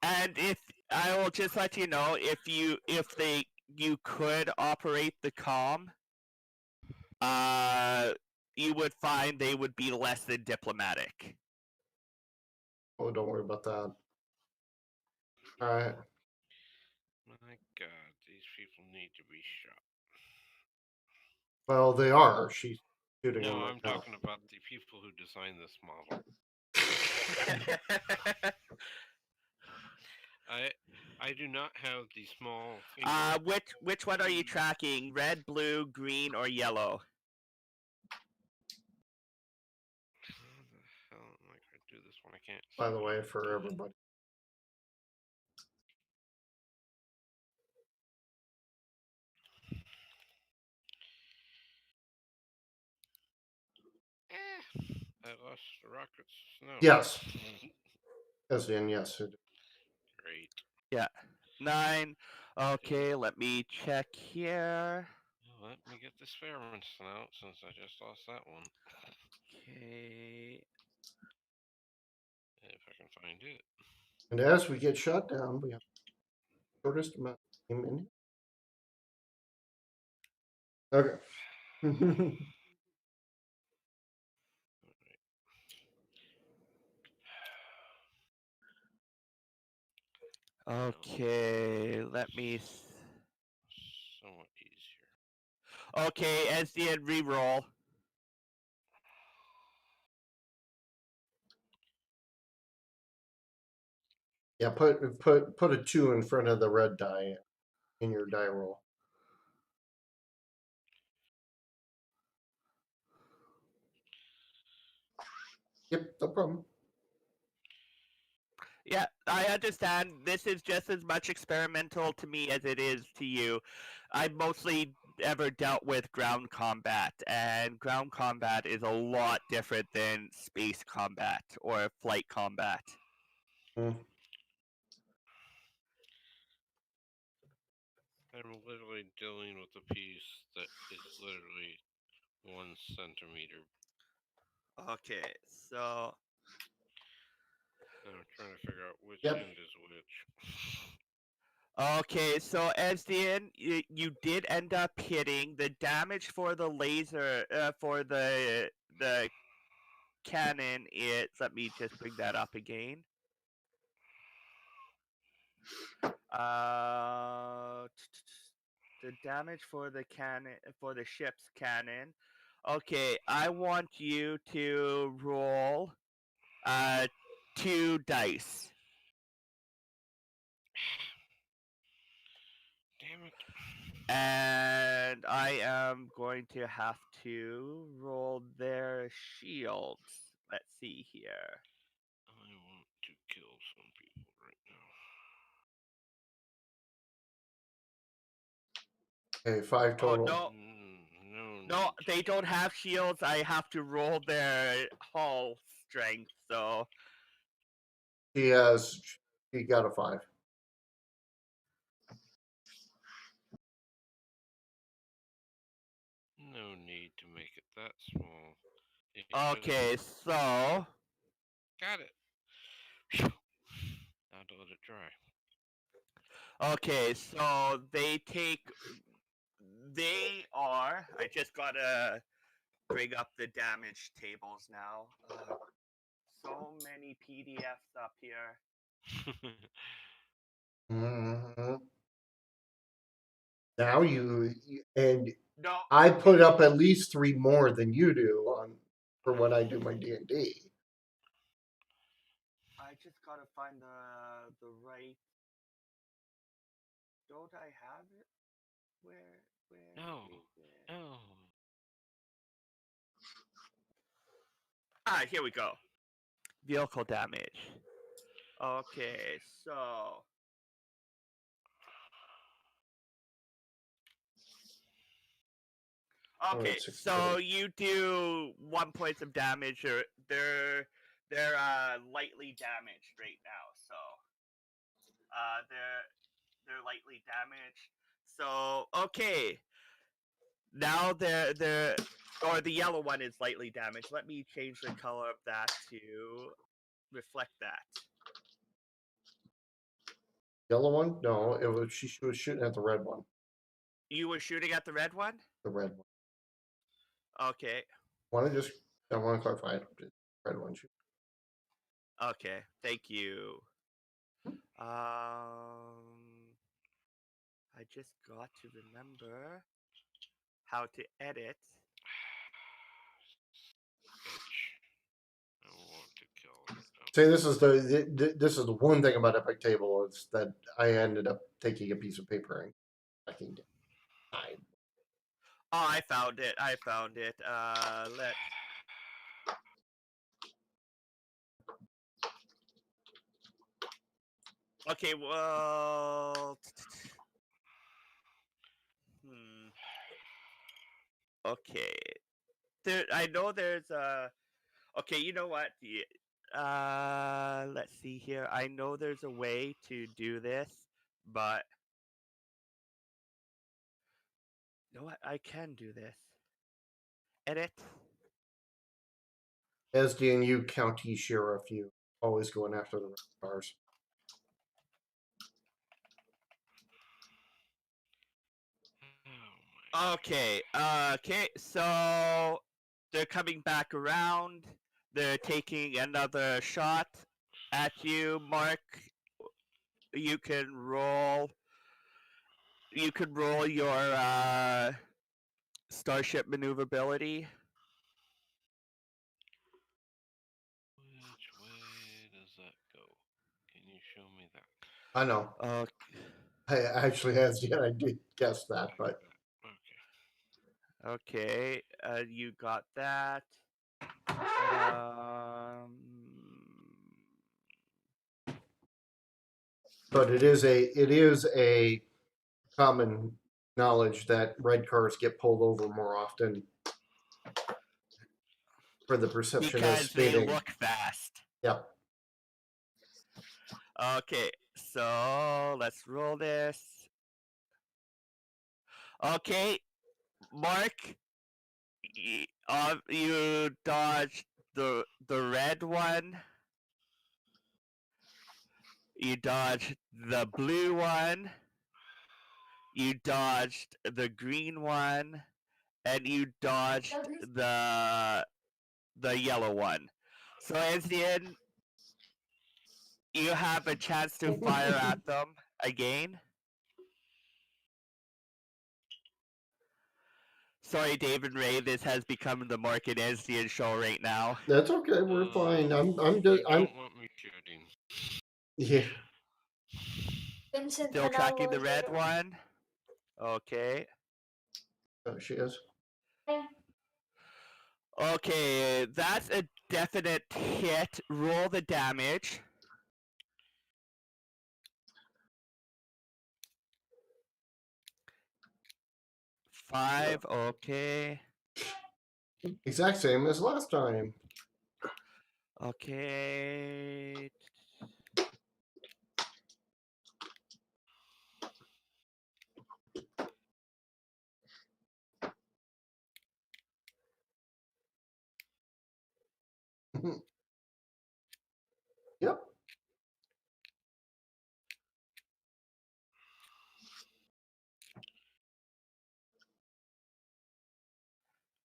and if I will just let you know, if you could operate the comm, you would find they would be less than diplomatic. Oh, don't worry about that. All right. My God, these people need to be shot. Well, they are. She's shooting No, him right I'm now. talking about the people who designed this model. I do not have the small finger. Which one are you tracking? Red, blue, green, or yellow? How the hell am I going to do this when I can't? By the see? way, for everybody. I lost the rockets. No. Yes. As in, yes. Great. Yeah. 9. Okay, let me check here. Well, let me get this Fairwinston out since I just lost that one. Okay. If I can find it. And as we get shut down, we have the shortest amount of time in. Okay. Okay, let me. Somewhat easier. Okay, SDN reroll. Yeah, put a 2 in front of the red die in your die roll. Yep, no problem. Yeah, I understand. This is just as much experimental to me as it is to you. I mostly ever dealt with ground combat, and ground combat is a lot different than space combat or flight combat. Mm. I'm literally dealing with a piece that is literally 1 centimeter. Okay, so And I'm trying to figure out which Yep. end is which. Okay, so SDN, you did end up hitting the damage for the laser, for the cannon. Let me just bring that up again. The damage for the cannon, for the ship's cannon. Okay, I want you to roll, 2 dice. Damn it. And I am going to have to roll their shields. Let's see here. I want to kill some people right now. Okay, 5 total. Oh, No. no, they don't have shields. I have to roll their hull strength, so. She got a 5. No need to make it that small. Okay, so. Got it. Now to let it dry. Okay, so they are. I just gotta bring up the damage tables now. So many PDFs up here. Mm-hmm. Now and No, I put up at least 3 more than you do for when I do my D&D. I just gotta find the right don't I have it? Where No. is it? No. Ah, here we go. Vehicle damage. Okay, so okay, it's so you do 1 point of damage. Or they're lightly damaged right now. So they're lightly damaged. So okay, now they're or the yellow one is lightly damaged. Let me change the color of that to reflect that. Yellow one? No, it was she was shooting at the red one. You were shooting at the red one? The red one. Okay. I want to clarify it. Red one. Okay. Thank you. I just got to remember how to edit. Bitch. I want to kill her. See, this is the one thing about Epic Table is that I ended up taking a piece of paper and cracking it. Oh, I found it. I found it. Let. Okay. Well. Okay. I know there's a. Okay, you know what? Let's see here. I know there's a way to do this, but you know what? I can do this. Edit. SDNU County Sheriff, you always going after the cars. Okay. Okay. So they're coming back around. They're taking another shot at you, Mark. You can roll. You can roll your starship maneuverability. Which way does that go? Can you show me that? I know. Okay. I actually has I did guess that, but Okay. Okay. You got that. Um. but it is a common knowledge that red cars get pulled over more often for the perception of Because they speeding. look fast. Yep. Okay, so let's roll this. Okay, Mark, you dodged the red one. You dodged the blue one. You dodged the green one, and you dodged the yellow one. So Ezdian, you have a chance to fire at them again. Sorry, David Ray. This has become the Mark and Ezdian show right now. That's okay. We're fine. I'm You just don't want me shooting. yeah. Vincent Still tracking the Canelo red here. one. Okay. Oh, she is. Okay, that's a definite hit. Roll the damage. Five. Okay. Exact same as last time. Okay. Yep.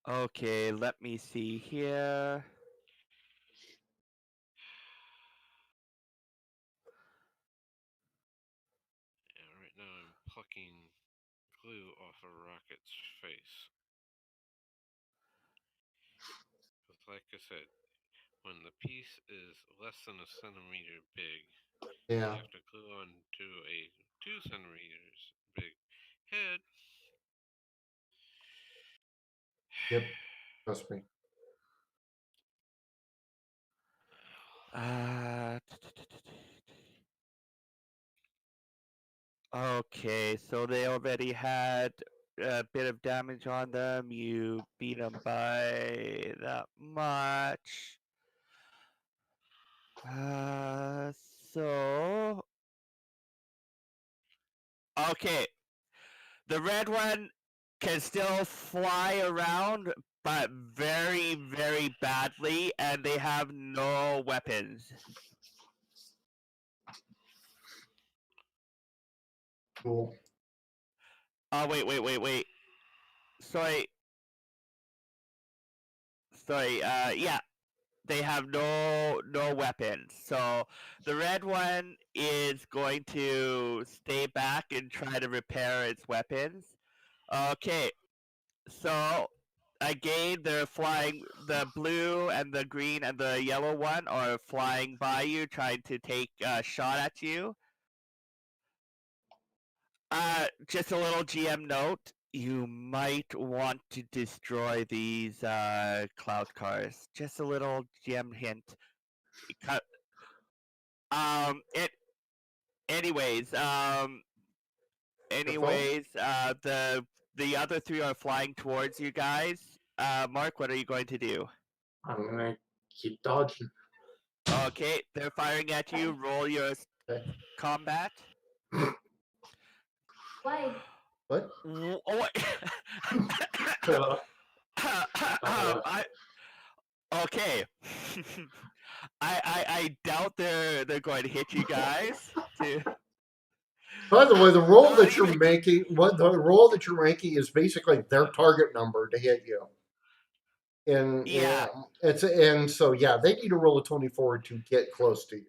Okay, let me see here. Yeah, right now I'm plucking glue off a rocket's face. Because like I said, when the piece is less than a centimeter big, You Yeah. have to go into a 2 centimeters big head. Yep. Trust me. Uh, okay, so they already had a bit of damage on them. You beat them by that much. Uh, so okay, the red one can still fly around, but very, very badly, and they have no weapons. Cool. Oh, wait. Sorry. Yeah, they have no weapons. So the red one is going to stay back and try to repair its weapons. Okay, so again, they're flying. The blue and the green and the yellow one are flying by you, trying to take a shot at you. Just a little GM note. You might want to destroy these cloud cars. Just a little GM hint. It. Anyways, phone? the other three are flying towards you guys. Mark, what are you going to do? I'm gonna keep dodging. Okay, they're firing at you. Roll your Okay. combat. Why? What? Oh, Uh, I okay. I doubt they're going to hit you guys. By the way, the roll Not that you're even- making, what the roll that you're making is basically their target number to hit you. And Yeah. and so yeah, they need to roll a 24 to get close to you.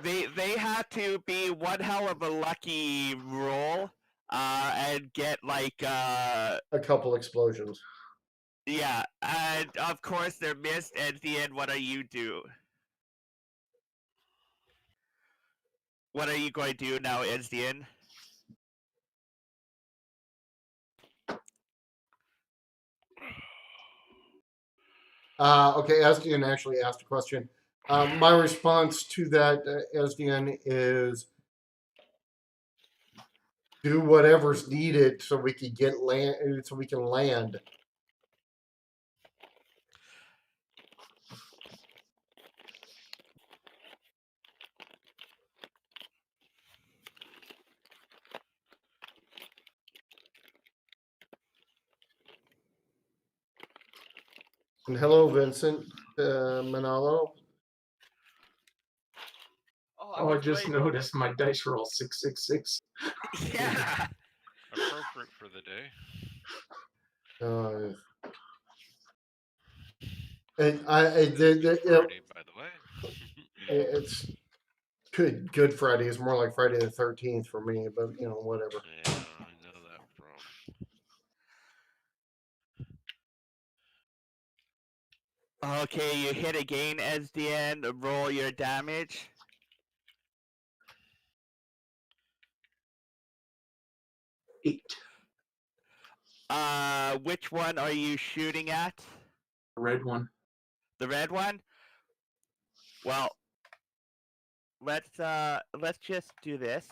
They have to be one hell of a lucky roll, and get like A couple explosions. yeah, and of course they're missed. At the end, what are you do? What are you going to do now, Ezdian? Okay, Esdian actually asked a question. My response to that, Esdian, is do whatever's needed so we can get land, so we can land. And hello, Vincent Manalo. oh, I just noticed my dice roll 666. Yeah. Appropriate for the day. And Friday, by the way. it's Good Friday is more like Friday the 13th for me, but whatever. Yeah, I know that from. Okay, you hit again, Ezdian. Roll your damage. 8. Which one are you shooting at? Red one. The red one? Well, let's just do this.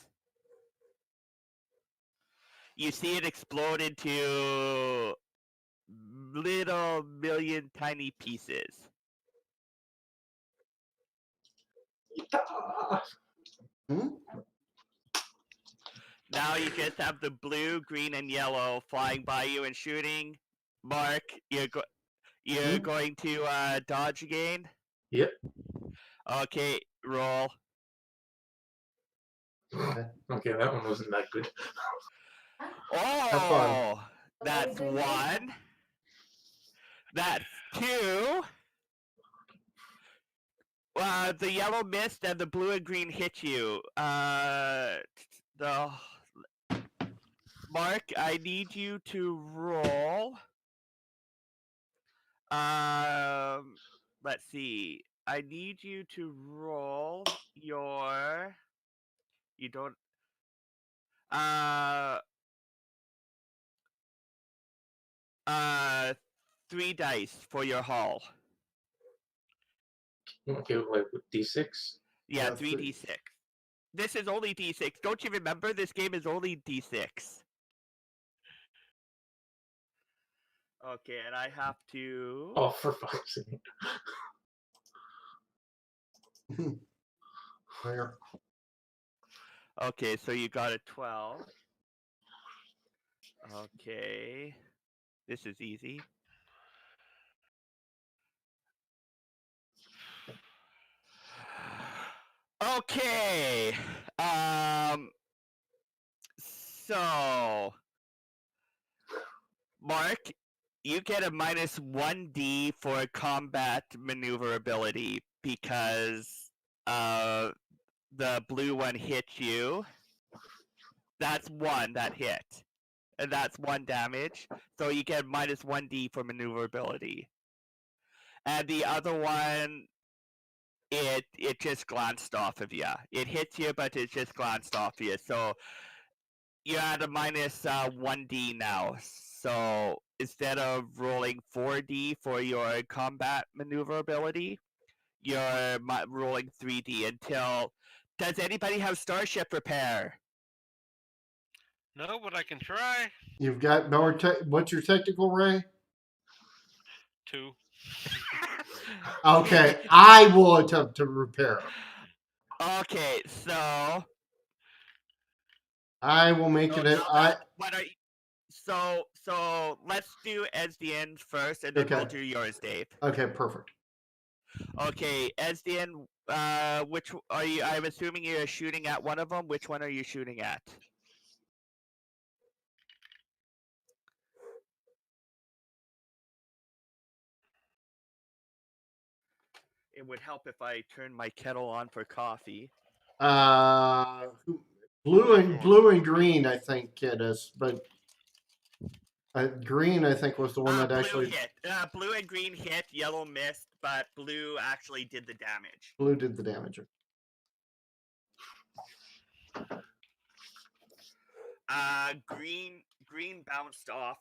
You see it explode into little million tiny pieces. Ah! Hmm? Now you just have the blue, green, and yellow flying by you and shooting. Mark, you're going to dodge again. Yep. Okay, roll. Okay, that one wasn't that good. Have fun. Oh, that's one. That's two. The yellow missed and the blue and green hit you. The Mark, I need you to roll. Let's see. I need you to roll your. You don't. Uh. Uh. 3 dice for your haul. Okay, like with D6. Yeah, Yeah, 3d6. This is only d6. Don't you remember? This game is only d6. Okay, and I have to. Oh, for fuck's sake. There. Okay, so you got a 12. Okay. This is easy. Okay. So Mark, you get a minus 1d for combat maneuverability because the blue one hit you. That's one that hit. And that's 1 damage. So you get minus 1d for maneuverability. And the other one, it just glanced off of you. It hits you, but it just glanced off you. So you're at a minus 1d now. So instead of rolling 4d for your combat maneuverability, you're rolling 3d until. Does anybody have Starship Repair? No, but I can try. You've got no. What's your technical, Ray? 2. Okay, I will attempt to repair. Okay, so. I will make So it. now I that, what are you, so let's do SDN first, and then we'll Okay. do yours, Dave. okay, perfect. Okay, SDN. Which are you? I'm assuming you're shooting at one of them. Which one are you shooting at? It would help if I turned my kettle on for coffee. Blue and green, I think it is, but green, I think, was the one that Blue actually hit. Blue and green hit. Yellow missed, but blue actually did the damage. blue did the damage. Green bounced off.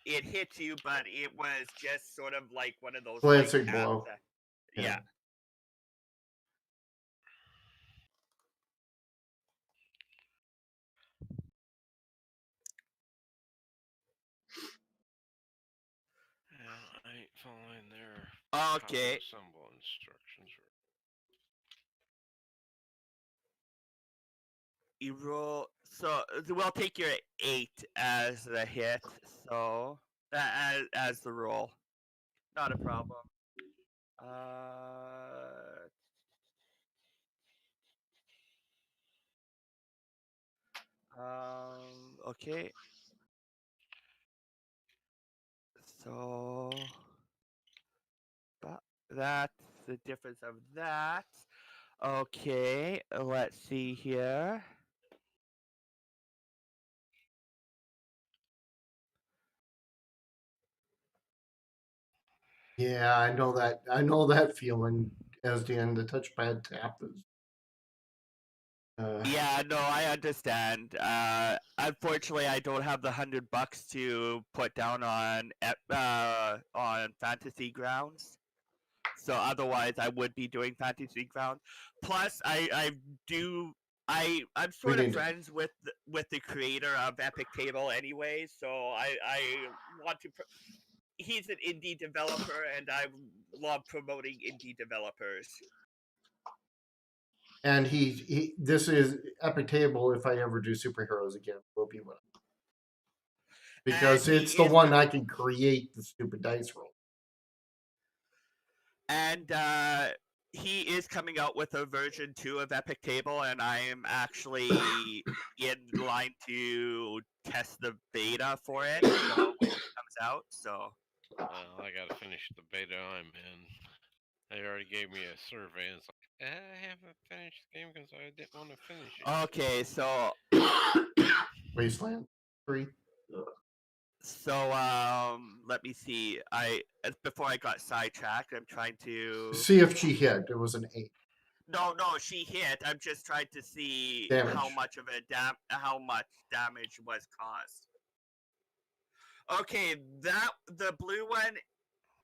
It hit you, but it was just sort of like one of those Glancing like, blow. Yeah. Yeah, I ain't following their Okay. assemble instructions. You roll. So we'll take your 8 as the hit. So as the roll, not a problem. Okay. So that's the difference of that. Okay, let's see here. Yeah, I know that. I know that feeling as the end. The touchpad tap is. Yeah, no, I understand. Unfortunately, I don't have the $100 to put down on Fantasy Grounds. So otherwise, I would be doing Fantasy Grounds. Plus, I'm sort of need to- friends with the creator of Epic Table anyway. So I want to. He's an indie developer, and I love promoting indie developers. And he this is Epic Table. If I ever do superheroes again, will be one. Because And it's the one I can create the stupid dice roll. And he is coming out with a version 2 of Epic Table, and I am actually in line to test the beta for it so when it comes out. So Well, I gotta finish the beta I'm in. They already gave me a survey, and it's like, I haven't finished the game because I didn't want to finish it. okay, so Wasteland 3. let me see. Before I got sidetracked, I'm trying to. See if she hit. It was an 8. No, she hit. I'm just trying to see how Damage. much of how much damage was caused. Okay, the blue one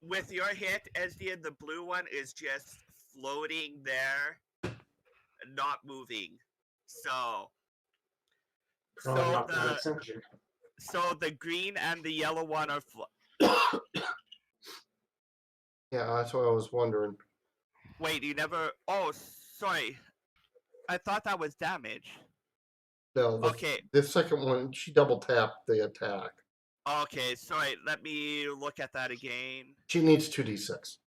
with your hit, Esdian, the blue one is just floating there, not moving. So Probably not paying attention. the green and the yellow one are Yeah, that's what I was wondering. Wait, you never. Oh, sorry. I thought that was damage. No, Okay. the second one, she double tapped the attack. Okay, sorry. Let me look at that again. She needs 2d6.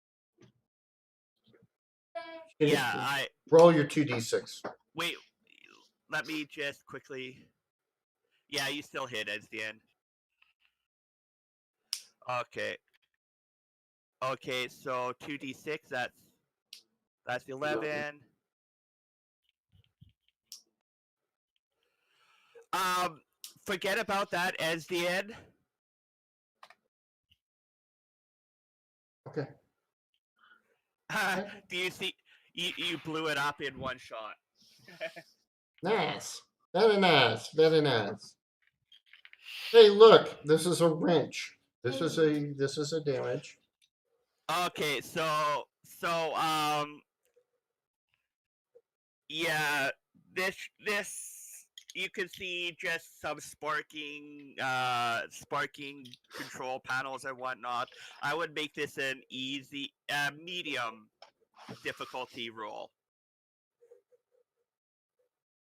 Yeah, roll your 2d6. Wait, let me just quickly. Yeah, you still hit at the end. Okay. Okay, so 2d6. That's 11. Forget about that as the end. Okay. Do you see? You blew it up in one shot. Nice. Very nice. Very nice. Hey, look, this is a wrench. This is a damage. Okay, yeah, this you can see just some sparking control panels and whatnot. I would make this an easy medium difficulty roll.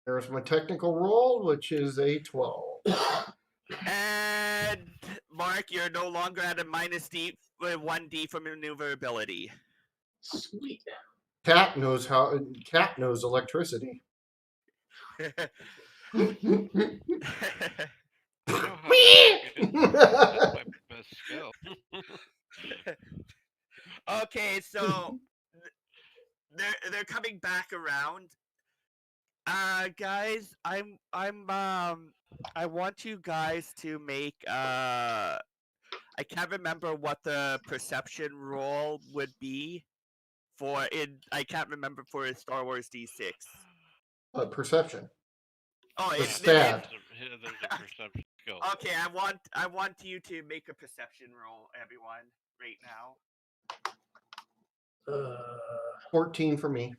There's my technical roll, which is a 12. And Mark, you're no longer at a minus D 1D for maneuverability. Sweet. Cat knows electricity. I know how to work it. That's my best skill. Okay, so they're coming back around. Guys, I want you guys to make I can't remember what the perception roll would be for it. I can't remember for a Star Wars D6. Perception. Oh, The it's stat. There's a perception skill. Okay, I want you to make a perception roll, everyone, right now. 14 for me.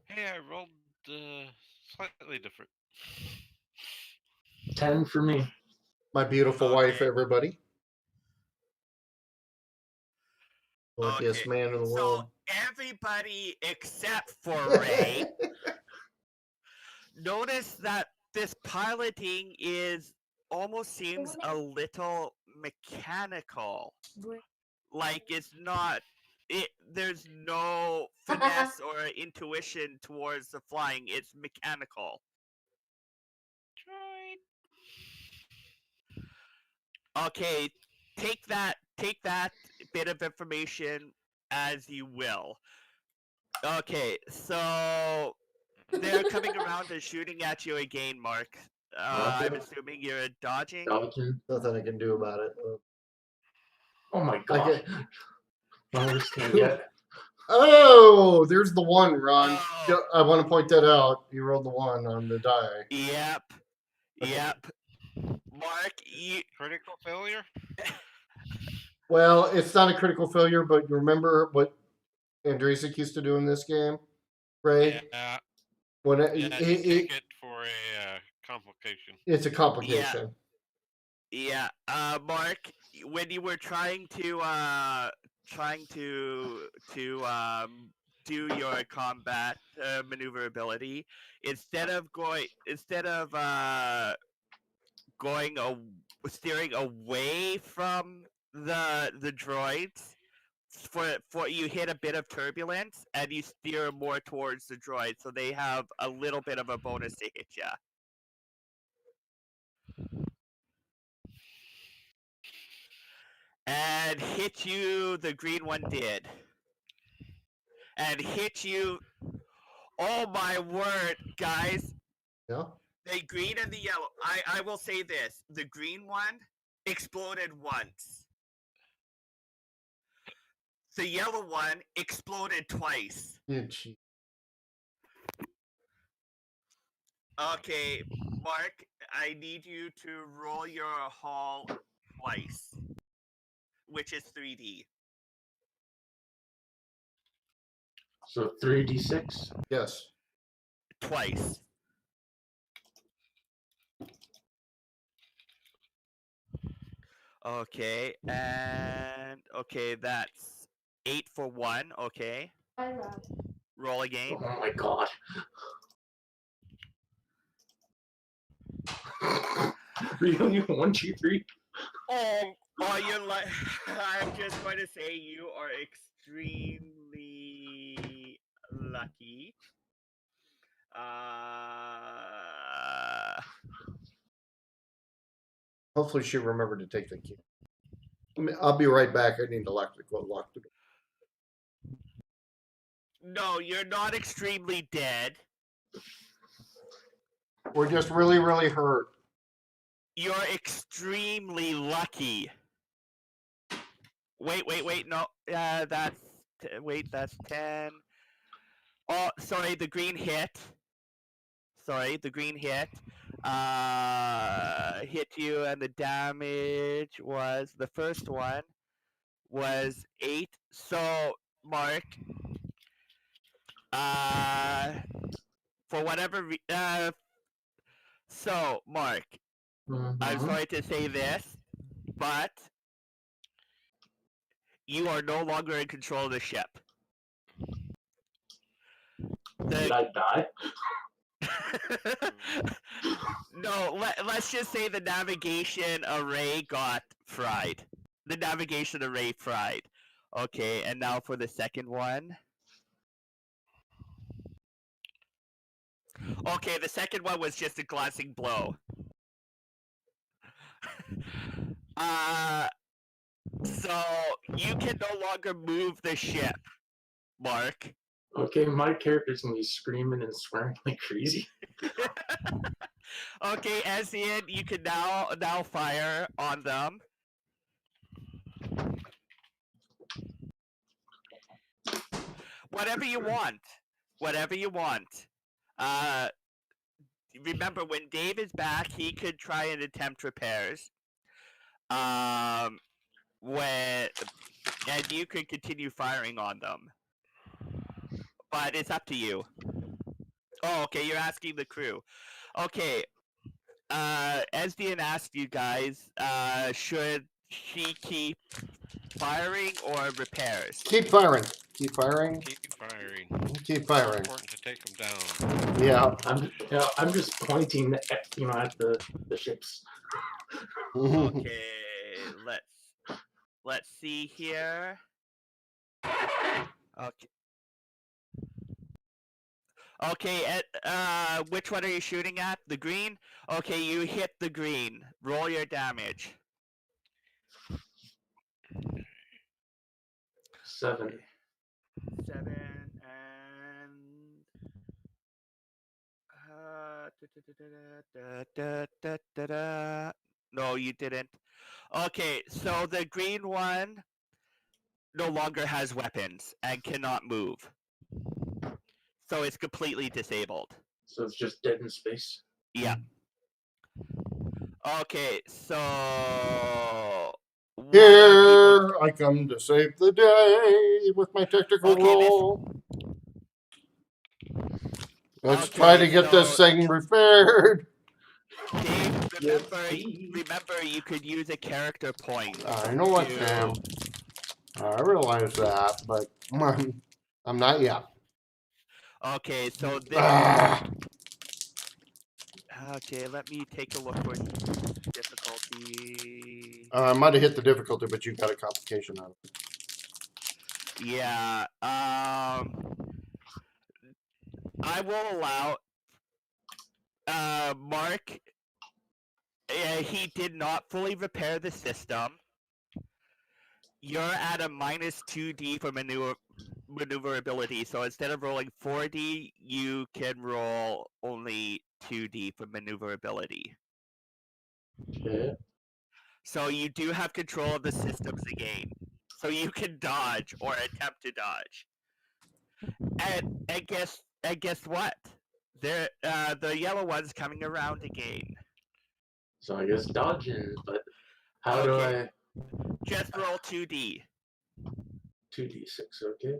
Hey, I rolled slightly different. 10 for me. My beautiful wife, everybody. Luckiest man in the world. So everybody except for Ray notice that this piloting almost seems a little mechanical. Like it's not. There's no finesse or intuition towards the flying. It's mechanical. Okay, take that bit of information as you will. Okay, so they're coming around and shooting at you again, Mark. I'm assuming you're dodging. Nothing I can do about it. Oh my god. I understand yet. Oh, there's the one, Ron. Oh. I want to point that out. You rolled the 1 on the die. Yep. Yep. Mark, you Critical failure? Well, it's not a critical failure, but you remember what Andrzejczyk used to do in this game, Ray? Yeah. When You take it for a complication. It's a complication. Yeah. Mark, when you were trying to do your combat maneuverability, instead of steering away from the droids, for you hit a bit of turbulence and you steer more towards the droid, so they have a little bit of a bonus to hit ya. And hit you, the green one did. And hit you. Oh my word, guys! Yeah. The green and the yellow. I will say this: the green one exploded once. The yellow one exploded twice. Yeah, gee. Okay, Mark, I need you to roll your hall twice, which is 3D. So 3d6. Yes. Twice. Okay, and okay, that's 8 for 1. Okay, roll again. Oh my god. Really? 1, 2, 3? Oh, you're like. I'm just going to say you are extremely lucky. Hopefully she remembered to take the key. I'll be right back. I need to lock the door. No, you're not extremely dead. We're just really, really hurt. You're extremely lucky. Wait. No, that's that's 10. Oh, sorry, the green hit. Sorry, the green hit. Hit you, and the damage was the first one was 8. So, Mark, for whatever so Mark, I'm Mhm. sorry to say this, but you are no longer in control of the ship. Did I die? No, let's just say the navigation array got fried. The navigation array fried. Okay, and now for the second one. Okay, the second one was just a glancing blow. So you can no longer move the ship, Mark. Okay, my character's gonna be screaming and swearing like crazy. Okay, Esian, you can now fire on them. Whatever you want. Whatever you want. Remember, when Dave is back, he could try and attempt repairs. When and you could continue firing on them, but it's up to you. Oh, okay. You're asking the crew. Okay. Esdian asked you guys, should she keep firing or repairs? Keep firing. Keep firing. Keep firing. Keep It's firing. important to take them down. Yeah. I'm just pointing at at the ships. Okay, let's see here. Okay. Okay, which one are you shooting at? The green? Okay, you hit the green. Roll your damage. 7. 7 and no, you didn't. Okay, so the green one no longer has weapons and cannot move. So it's completely disabled. So it's just dead in space. Yeah. Okay, so Here I come to save the day with my tactical Okay, roll. Let's Okay, try to get this so- thing repaired. Dave, Yes, remember, please. you could use a character point. I know what, Sam. I realize that, but I'm not yet. Okay, so this. Ah, Okay, let me take a look for difficulty. I might have hit the difficulty, but you got a complication on it. Yeah. I will allow. Mark. He did not fully repair the system. You're at a minus 2D for maneuverability, so instead of rolling 4D, you can roll only 2D for maneuverability. Okay. So you do have control of the systems again. So you can dodge or attempt to dodge. And guess what? The yellow one's coming around again. So I guess dodging, but how do Okay. I? Just roll 2D. 2d6, okay.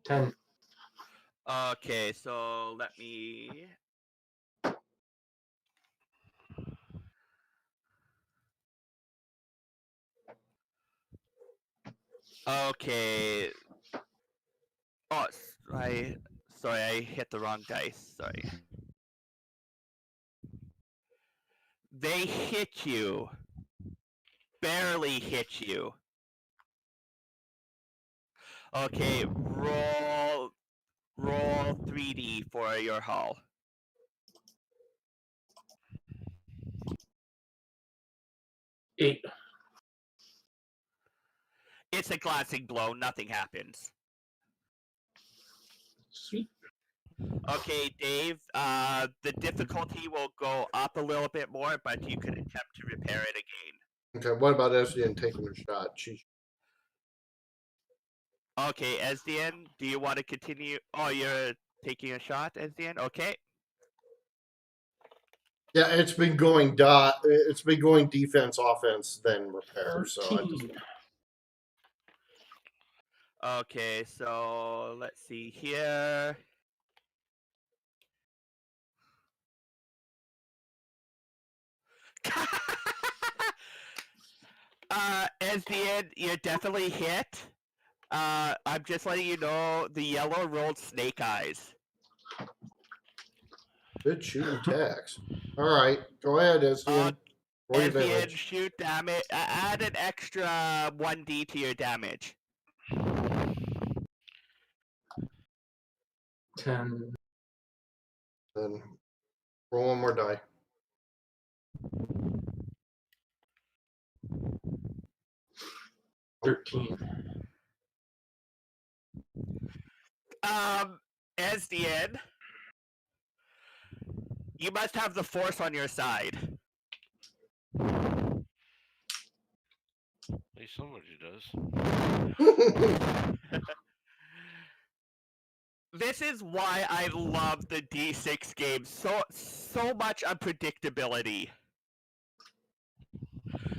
10. Okay, so let me. Okay. Oh, sorry, I hit the wrong dice. Sorry. They hit you. Barely hit you. Okay, roll 3D for your hull. 8. It's a glancing blow, nothing happens. Sweet. Okay, Dave, the difficulty will go up a little bit more, but you can attempt to repair it again. Okay, what about Esdian taking a shot? Okay, Esdian, do you want to continue? Oh, you're taking a shot, Esdian? Okay. Yeah, it's been going defense, offense, then repair. So I just 13. Okay, so let's see here. As the end, you're definitely hit. I'm just letting you know the yellow rolled snake eyes. good shooting tax. All right, go ahead, Esdian. Roll your As the end, damage. shoot damage. Add an extra 1d to your damage. 10. Then roll one more die. 13. As the end, you must have the force on your side. At least somebody does. This is why I love the D6 game. So much unpredictability.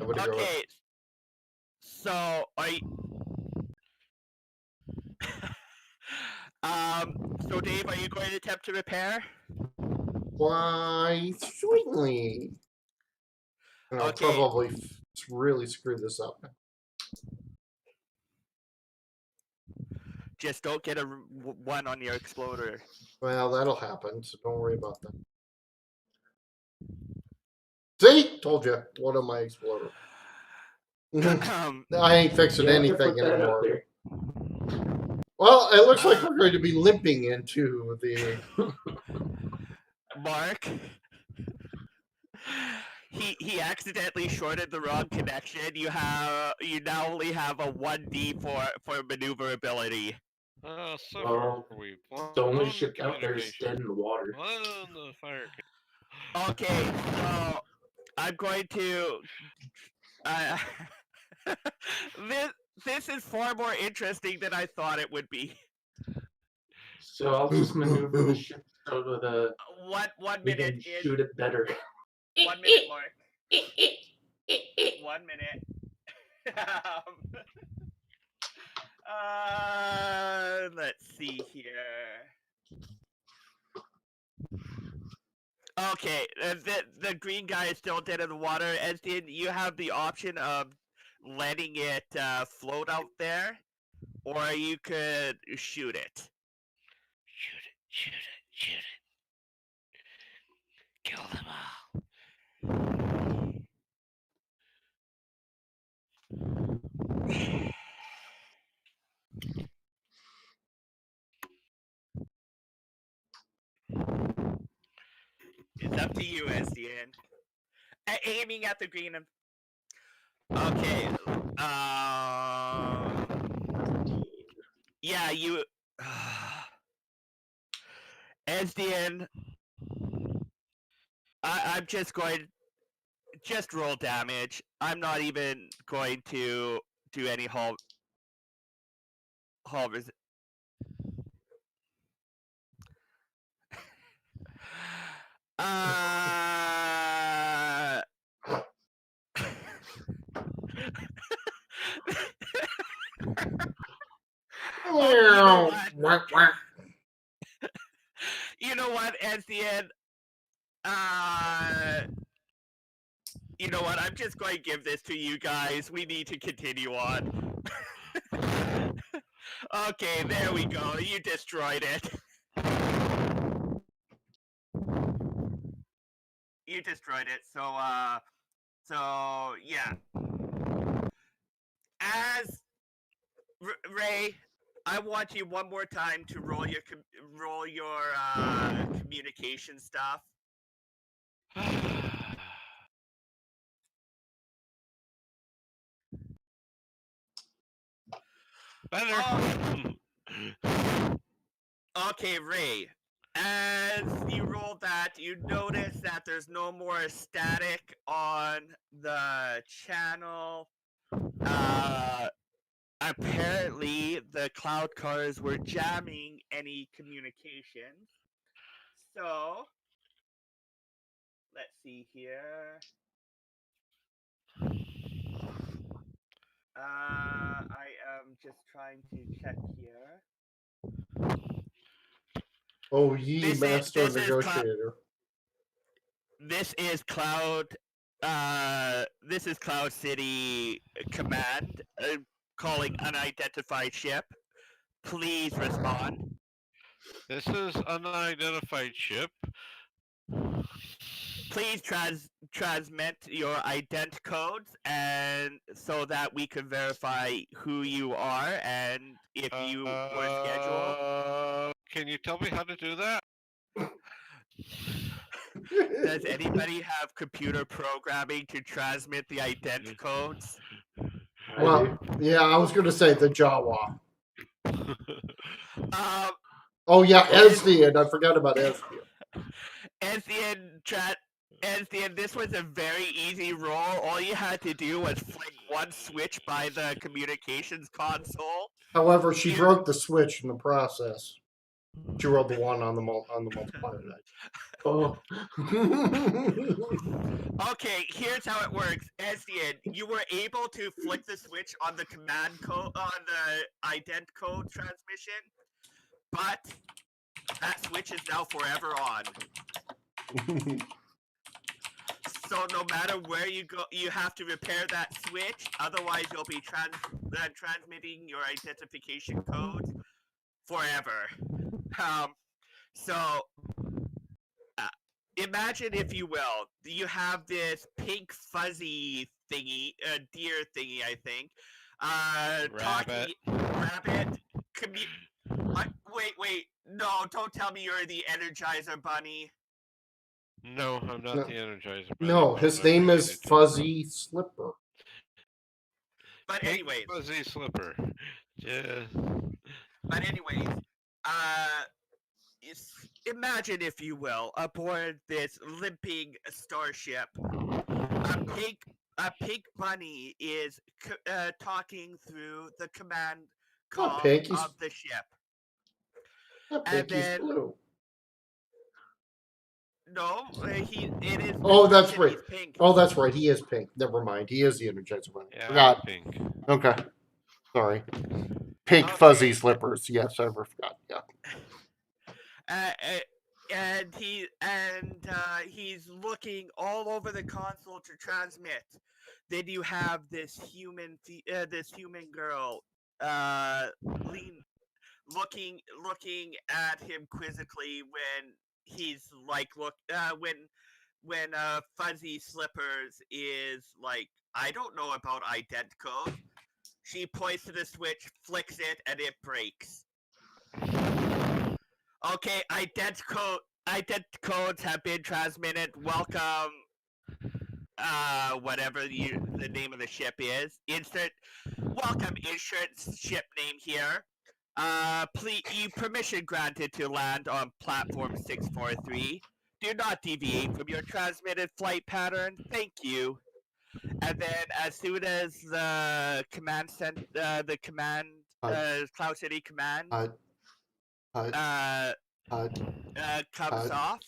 Okay, so are you... So Dave, are you going to attempt to repair? Why, certainly. And I'll Okay. probably really screw this up. Just don't get a one on your exploder. Well, that'll happen, so don't worry about that. See? Told you. One on my exploder. I ain't fixing You have to anything put that out anymore. there. Well, it looks like we're going to be limping into the. Mark. He accidentally shorted the wrong connection. You now only have a 1d for maneuverability. So Well, far we the only blown ship out there is communication. dead in the water. Blown the fire. Okay, so I'm going to. Uh, this is far more interesting than I thought it would be. So I'll just maneuver the ship so that One we minute can in. shoot it better. 1 minute, Mark. 1 minute. Let's see here. Okay, the green guy is still dead in the water. As did you have the option of letting it float out there, or you could shoot it. Shoot it, shoot it, shoot it. Kill them all. It's up to you, SDN. Aiming at the green. Okay. Yeah, you. Esdian, I'm just going. Just roll damage. I'm not even going to do any hull. Res- uh. Oh, you know what, Esdian? You know what? I'm just going to give this to you guys. We need to continue on. Okay, there we go. You destroyed it. You destroyed it. So yeah. As Ray, I want you one more time to roll your communication stuff. Better. Okay, Ray. As you roll that, you notice that there's no more static on the channel. Apparently, the cloud cars were jamming any communications. So, let's see here. I am just trying to check here. Oh, ye This is- master this is negotiator. This is Cloud. This is Cloud City Command calling unidentified ship. Please respond. This is unidentified ship. Please transmit your ident codes, and so that we can verify who you are and if you were scheduled. Can you tell me how to do that? Does anybody have computer programming to transmit the ident codes? Well, yeah, I was going to say the Jawa. Um, Oh, yeah, Esdian. I forgot about Esdian. Esdian, this was a very easy roll. All you had to do was flick one switch by the communications console. However, she broke the switch in the process. She rolled the one on the multiplier die. Oh, Okay, here's how it works. Esdian, you were able to flick the switch on the command code on the ident code transmission, but that switch is now forever on. So no matter where you go, you have to repair that switch. Otherwise, you'll be transmitting your identification codes forever. So imagine, if you will, you have this pink fuzzy thingy, deer thingy, I think. Rabbit. Rabbit. Wait. No, don't tell me you're the Energizer Bunny. No, I'm not No. the Energizer. No, Bunny, his but I'm name is related to- Fuzzy Slipper. But Pink anyways, Fuzzy Slipper. Yeah. Imagine, if you will, aboard this limping starship, a pink bunny is talking through the command Not call pink, he's- of the ship. Not And pink, he's then- blue. No, it is. Oh, that's description, right. He's pink. Oh, that's right. He is pink. Never mind. He is the Energizer Bunny. Yeah, Forgot. pink. Okay. Sorry. Pink Okay. fuzzy slippers. Yes, I forgot. Yeah. And he's looking all over the console to transmit. Then you have this human girl, looking at him quizzically when he's like, when Fuzzy Slippers is like, I don't know about ident code. She points to the switch, flicks it, and it breaks. Okay, ident codes have been transmitted. Welcome, whatever the name of the ship is. Welcome, insurance ship name here. Please, you permission granted to land on platform 643. Do not deviate from your transmitted flight pattern. Thank you. And then, as soon as the command Cloud City command Hut, hut, uh, hut. comes off,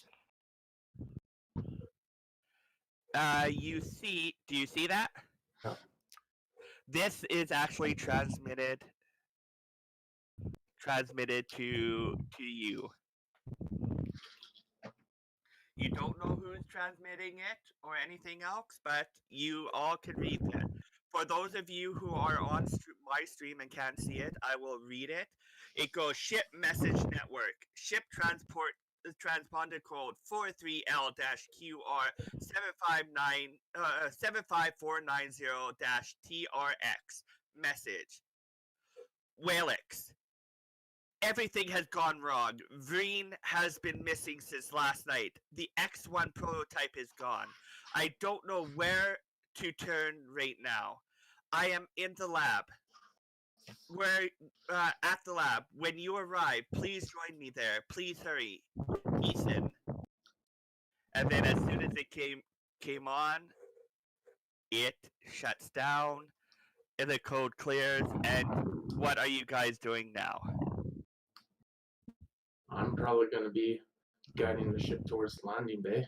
you see. Do you see that? No. This is actually transmitted to you. You don't know who's transmitting it or anything else, but you all can read it. For those of you who are on my stream and can't see it, I will read it. It goes ship message network, ship transponder code 43L-QR 75490-TRX. Message. Whalix. Everything has gone wrong. Vreen has been missing since last night. The X1 prototype is gone. I don't know where to turn right now. I am in the lab. At the lab. When you arrive, please join me there. Please hurry. Ethan. And then as soon as it came on, it shuts down and the code clears. And what are you guys doing now? I'm probably going to be guiding the ship towards the landing bay.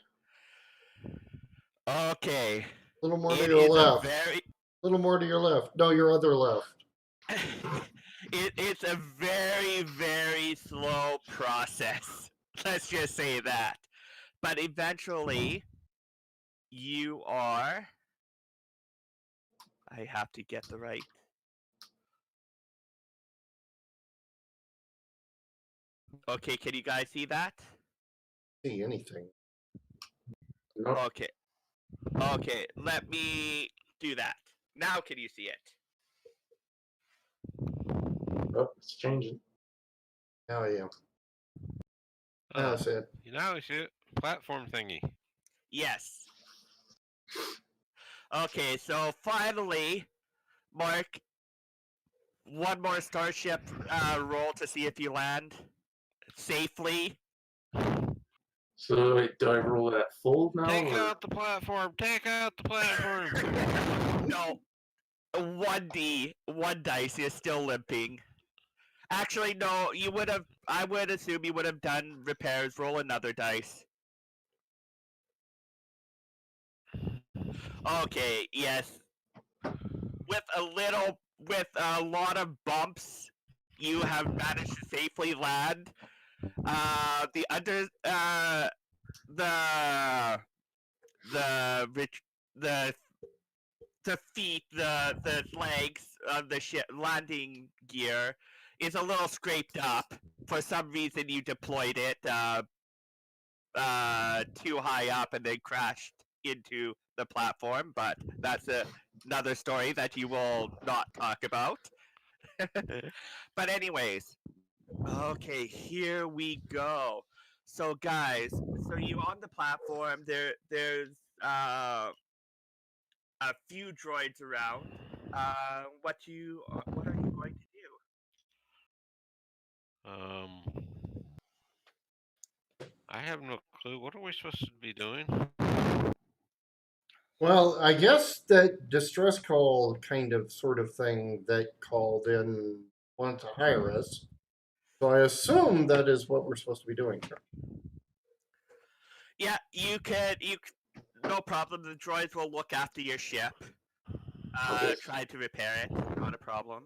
Okay. A little more to It your is left. a Little more to your left. No, your other left. it's a very, very slow process. Let's just say that. But eventually, you are. I have to get the right. Okay, can you guys see that? See anything? Nope. Okay. Okay, let me do that. Now, can you see it? Oh, it's changing. Oh yeah. Oh, That's it. now we see it. Platform thingy. Yes. Okay, so finally, Mark, one more starship roll to see if you land safely. So do I roll at full now? Take or- out the platform. Take out the platform. No, one dice is still limping. Actually, no, you would have. I would assume you would have done repairs. Roll another dice. Okay, yes. With a lot of bumps, you have managed to safely land. The feet, the legs of the ship landing gear is a little scraped up. For some reason, you deployed it too high up and then crashed into the platform. But that's another story that you will not talk about. But anyways, okay, here we go. So guys, so you on the platform? There's a few droids around. What are you going to do? I have no clue. What are we supposed to be doing? Well, I guess that distress call kind of sort of thing that called in wanted to hire us. So I assume that is what we're supposed to be doing here. Yeah, no problem. The droids will look after your ship. Okay. Try to repair it. Not a problem.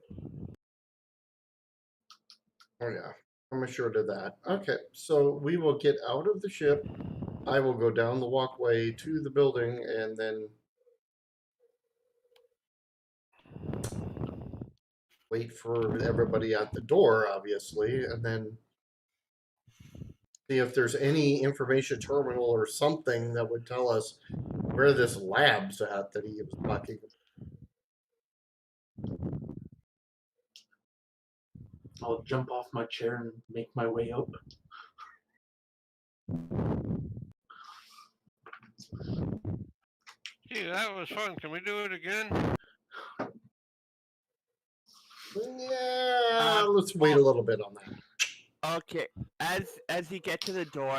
Oh yeah, I'm assured of that. Okay, so we will get out of the ship. I will go down the walkway to the building and then wait for everybody at the door, obviously, and then see if there's any information terminal or something that would tell us where this lab's at that he was talking about. I'll jump off my chair and make my way up. Gee, that was fun. Can we do it again? Yeah, let's wait a little bit on that. Okay, as you get to the door,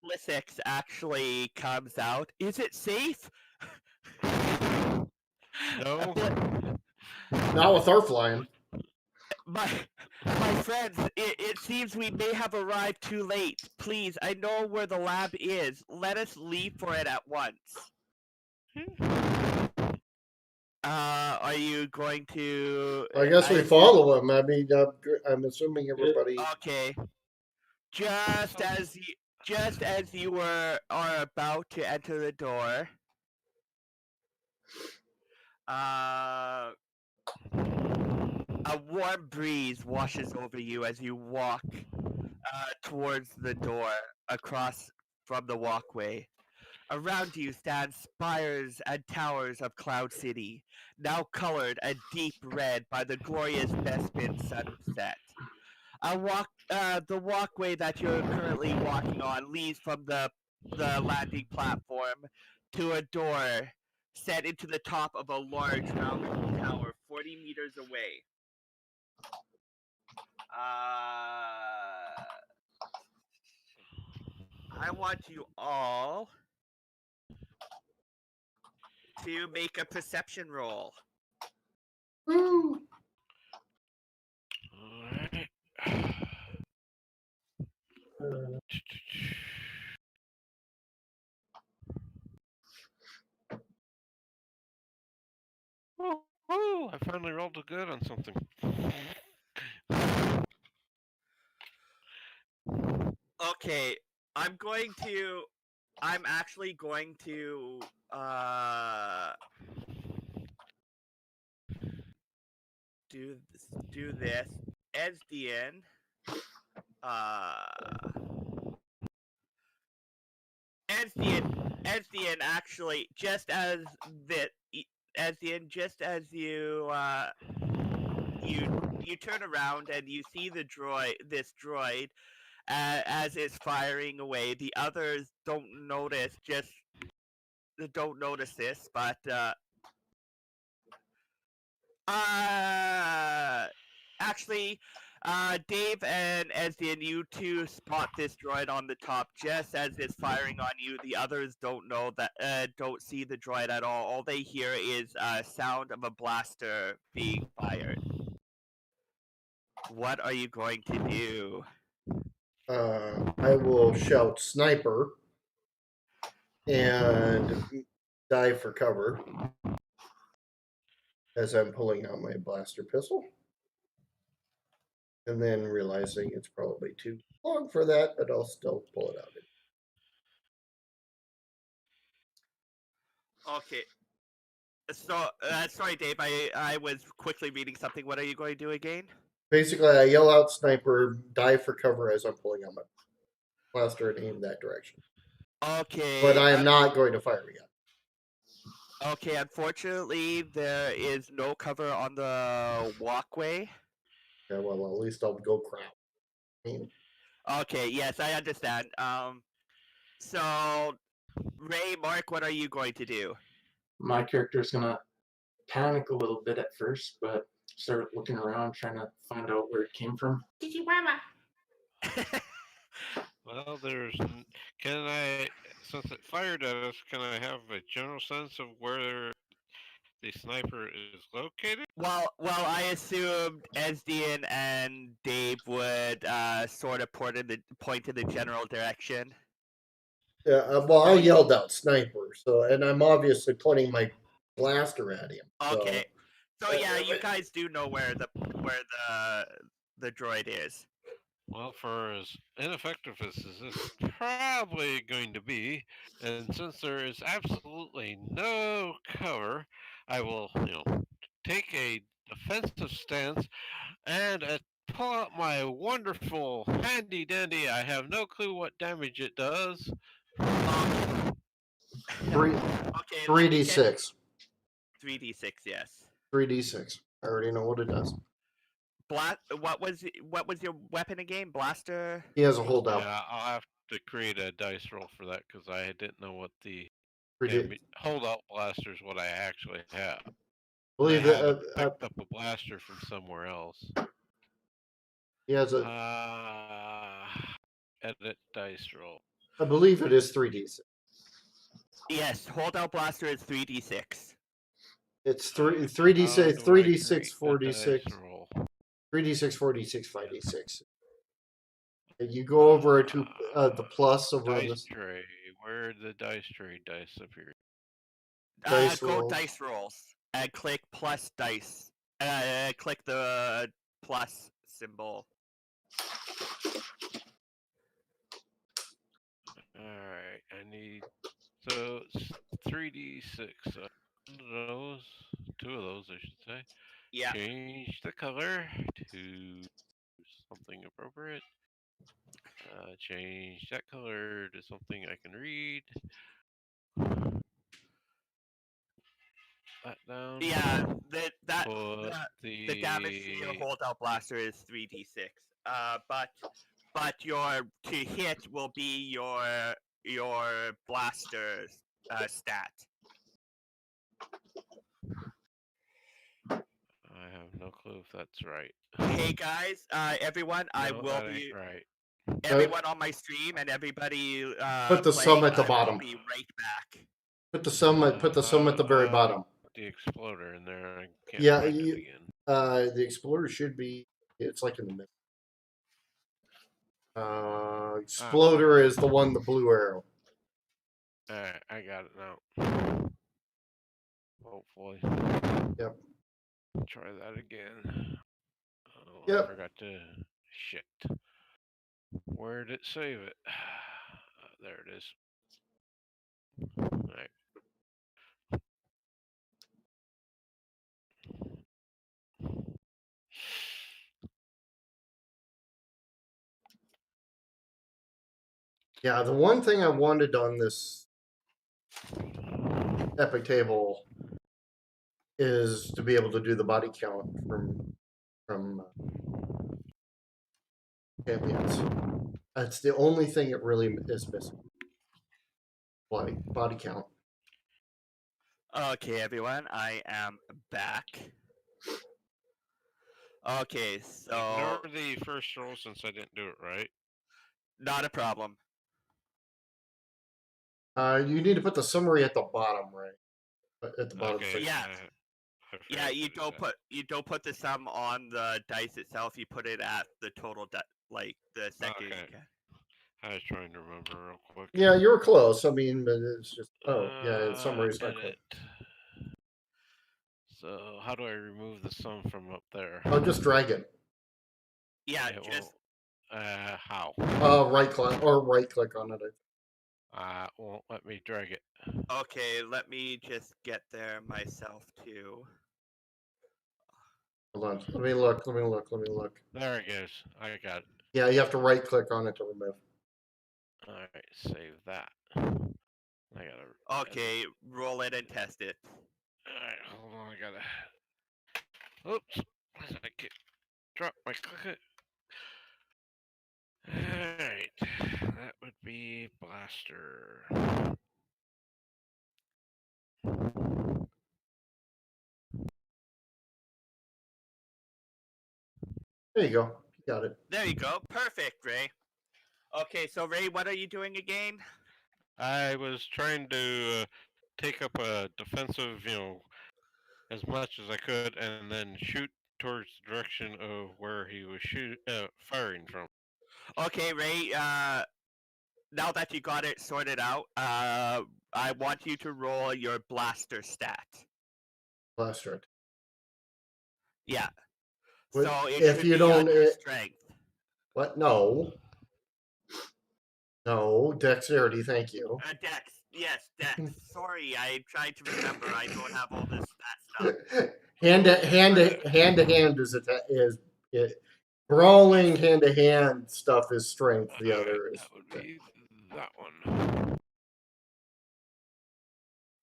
Blissix actually comes out. Is it safe? No. Not with our flying. My friends, it seems we may have arrived too late. Please, I know where the lab is. Let us leave for it at once. Are you going to? I guess we follow him. I mean, I'm assuming everybody. Okay. Just as you are about to enter the door, a warm breeze washes over you as you walk towards the door across from the walkway. Around you stand spires and towers of Cloud City, now colored a deep red by the glorious Bespin sunset. The walkway that you're currently walking on leads from the landing platform to a door set into the top of a large round tower 40 meters away. I want you all to make a perception roll. Woo. Alright. Oh, I finally rolled a good on something. Okay, I'm actually going to do this. Esdian, Esdian actually just as you turn around and you see this droid as it's firing away. The others don't notice this, but actually, Dave and Ezdian, you two spot this droid on the top just as it's firing on you. The others don't see the droid at all. All they hear is sound of a blaster being fired. What are you going to do? I will shout sniper and dive for cover as I'm pulling out my blaster pistol. And then realizing it's probably too long for that, but I'll still pull it out. Okay. So, sorry, Dave. I was quickly reading something. What are you going to do again? Basically, I yell out sniper, dive for cover as I'm pulling out my blaster and aim that direction. Okay. But I am not going to fire yet. Okay, unfortunately, there is no cover on the walkway. Yeah, well, at least I'll go crouch. I mean, Okay, yes, I understand. So, Ray, Mark, what are you going to do? My character is gonna panic a little bit at first, but start looking around, trying to find out where it came from. Well, can I, since it fired at us, can I have a general sense of where the sniper is located? Well, I assumed Esdian and Dave would sort of point in the general direction. yeah, well, I yelled out sniper, and I'm obviously pointing my blaster at him. Okay. So yeah, you guys do know where the droid is. Well, for as ineffective as this is probably going to be, and since there is absolutely no cover, I will, take a defensive stance and pull out my wonderful handy dandy. I have no clue what damage it does. Three, Okay. 3d6. 3d6, yes. 3d6. I already know what it does. What was your weapon again? Blaster? He has a holdout. Yeah, I'll have to create a dice roll for that because I didn't know what the Predi- holdout blaster is what I actually have. believe had that picked up a blaster from somewhere else. he has a. Edit dice roll. I believe it is 3d6. Yes, holdout blaster is 3d6. It's How 3d6, do I 3d6, create a dice 4d6, roll? 3d6, 4d6, 5d6. You go over to the plus over on Dice this tray. Where are the dice tray dice appear? dice Go rolls. dice rolls and click plus dice. Click the plus symbol. Alright, I need. So, 3d6. One of those. Two of those, I should say. Yeah. Change the color to something appropriate. Change that color to something I can read. That down. Yeah, Put the damage to your holdout blaster is 3d6. But your to hit will be your blaster stat. I have no clue if that's right. Hey guys, everyone, I No, will that be ain't right. everyone on my stream and everybody Put the sum playing, at the I bottom. will be right back. Put the sum at the very bottom. The exploder in there. I can't Yeah, find it again. the explorer should be. It's like in the middle. Exploder is the one, the blue arrow. Alright, I got it now. Hopefully. Yep. Try that again. Oh, Yep. I forgot to. Shit. Where did it save it? There it is. Alright. Yeah, the one thing I wanted on this epic table is to be able to do the body count from champions. That's the only thing it really is missing. Body count. Okay, everyone, I am back. Okay, so Ignore the first roll since I didn't do it right. not a problem. You need to put the summary at the bottom, right? At the bottom. Okay. Yeah. I Yeah, forgot to do that. you don't put the sum on the dice itself. You put it at the total like the second. Okay. I was trying to remember real quick. Yeah, you were close. I mean, but it's just the summary's not Edit. close. So how do I remove the sum from up there? Oh, just drag it. Yeah, It just won't. How? Right click on it. Won't let me drag it. okay. Let me just get there myself too. Hold on. Let me look. There it goes. I got it. Yeah, you have to right click on it to remove. Alright, save that. I gotta. Okay, roll it and test it. Alright, hold on. I gotta. Oops. Why did I drop my clicker? Alright. That would be blaster. There you go. You got it. There you go. Perfect, Ray. Okay, so Ray, what are you doing again? I was trying to take up a defensive, as much as I could, and then shoot towards the direction of where he was firing from. Okay, Ray. Now that you got it sorted out, I want you to roll your blaster stat. Blaster. Yeah. What- So it if should you be don't- under strength. What? No. No, dexterity. Thank you. Dex. Yes, Dex. Sorry, I tried to remember. I don't have all this stat stuff. hand to hand is it. Brawling hand to hand stuff is strength. The other is. That would be that one.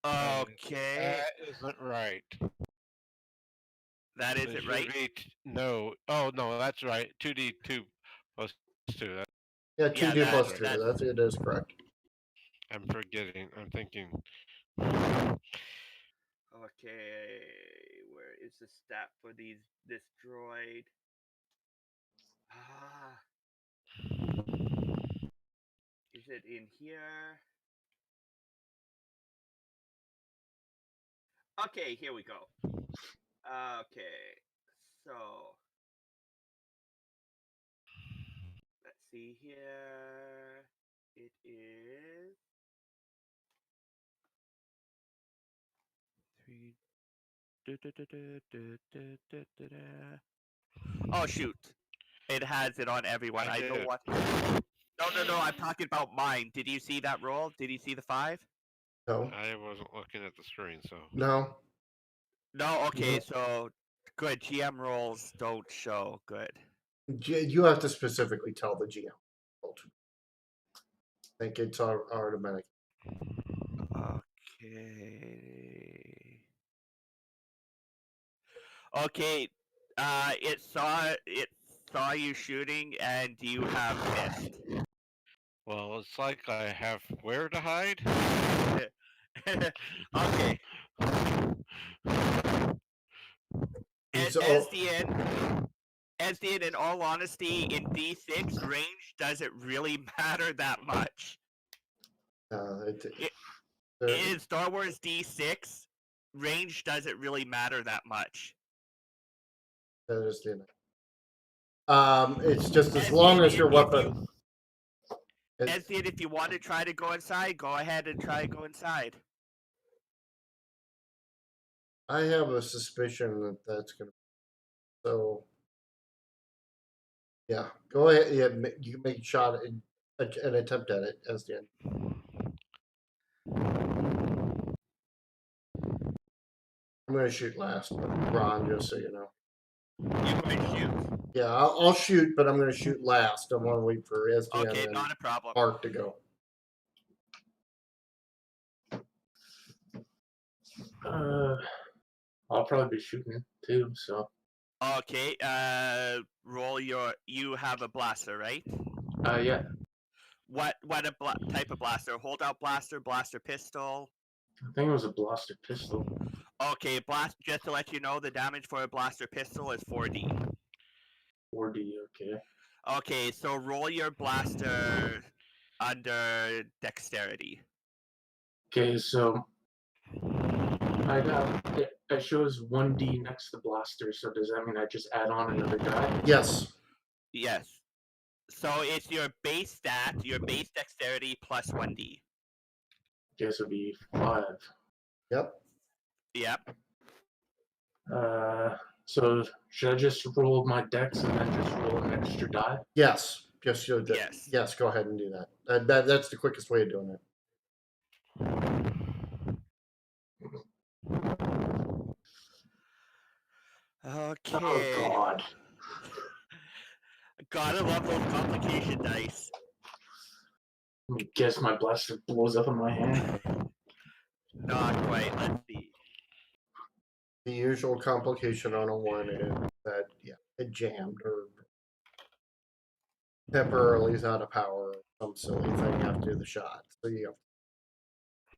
Okay. That isn't right. That isn't right. No. Oh no, that's right. 2d2 plus 2. Yeah, 2d Yeah, plus 2. that's- That's it is correct. I'm forgetting. I'm thinking. Okay, where is the stat for this droid? Ah, is it in here? Okay, here we go. Okay, so let's see here. It is 3. Oh shoot! It has it on everyone. I know did. what. No. I'm talking about mine. Did you see that roll? Did you see the 5? No. I wasn't looking at the screen, so. No. No. Okay. No. So good. GM rolls don't show. Good. You have to specifically tell the GM. I think it's automatic. Okay. Okay. It saw you shooting, and you have missed. Well, it's like I have where to hide. Okay. He's As the in all honesty, in D6 range doesn't really matter that much. In Star Wars D6, range doesn't really matter that much. That is the it's just as long as your weapon. If you want to try to go inside, go ahead and try to go inside. I have a suspicion that that's going to. So, yeah, go ahead. Yeah, you can make a shot and an attempt at it as the end. I'm going to shoot last, but Ron, just so you know. You're going to shoot? Yeah, I'll shoot, but I'm going to shoot last. I want to wait for SDN Okay, and not a problem. Mark to go. I'll probably be shooting too. So. Okay, roll you have a blaster, right? Yeah. What type of blaster? Holdout blaster, blaster pistol? I think it was a blaster pistol. Okay, just to let you know, the damage for a blaster pistol is 4D. 4D. Okay. Okay, so roll your blaster under dexterity. Okay, so I got it shows 1D next to the blaster, so does that mean I just add on another die? Yes. Yes. So it's your base stat, your base dexterity plus 1D. Okay, so it'd be 5. Yep. Yep. So should I just roll my dex and then just roll an extra die? Yes. Just Yes. Yes. Go ahead and do that. That's the quickest way of doing it. Okay. Oh God. Gotta love those complication dice. Let me guess my blaster blows up in my hand. Not quite. Let's see. The usual complication on a 1 is that it jammed or temporarily is out of power or some silly thing after the shot. So you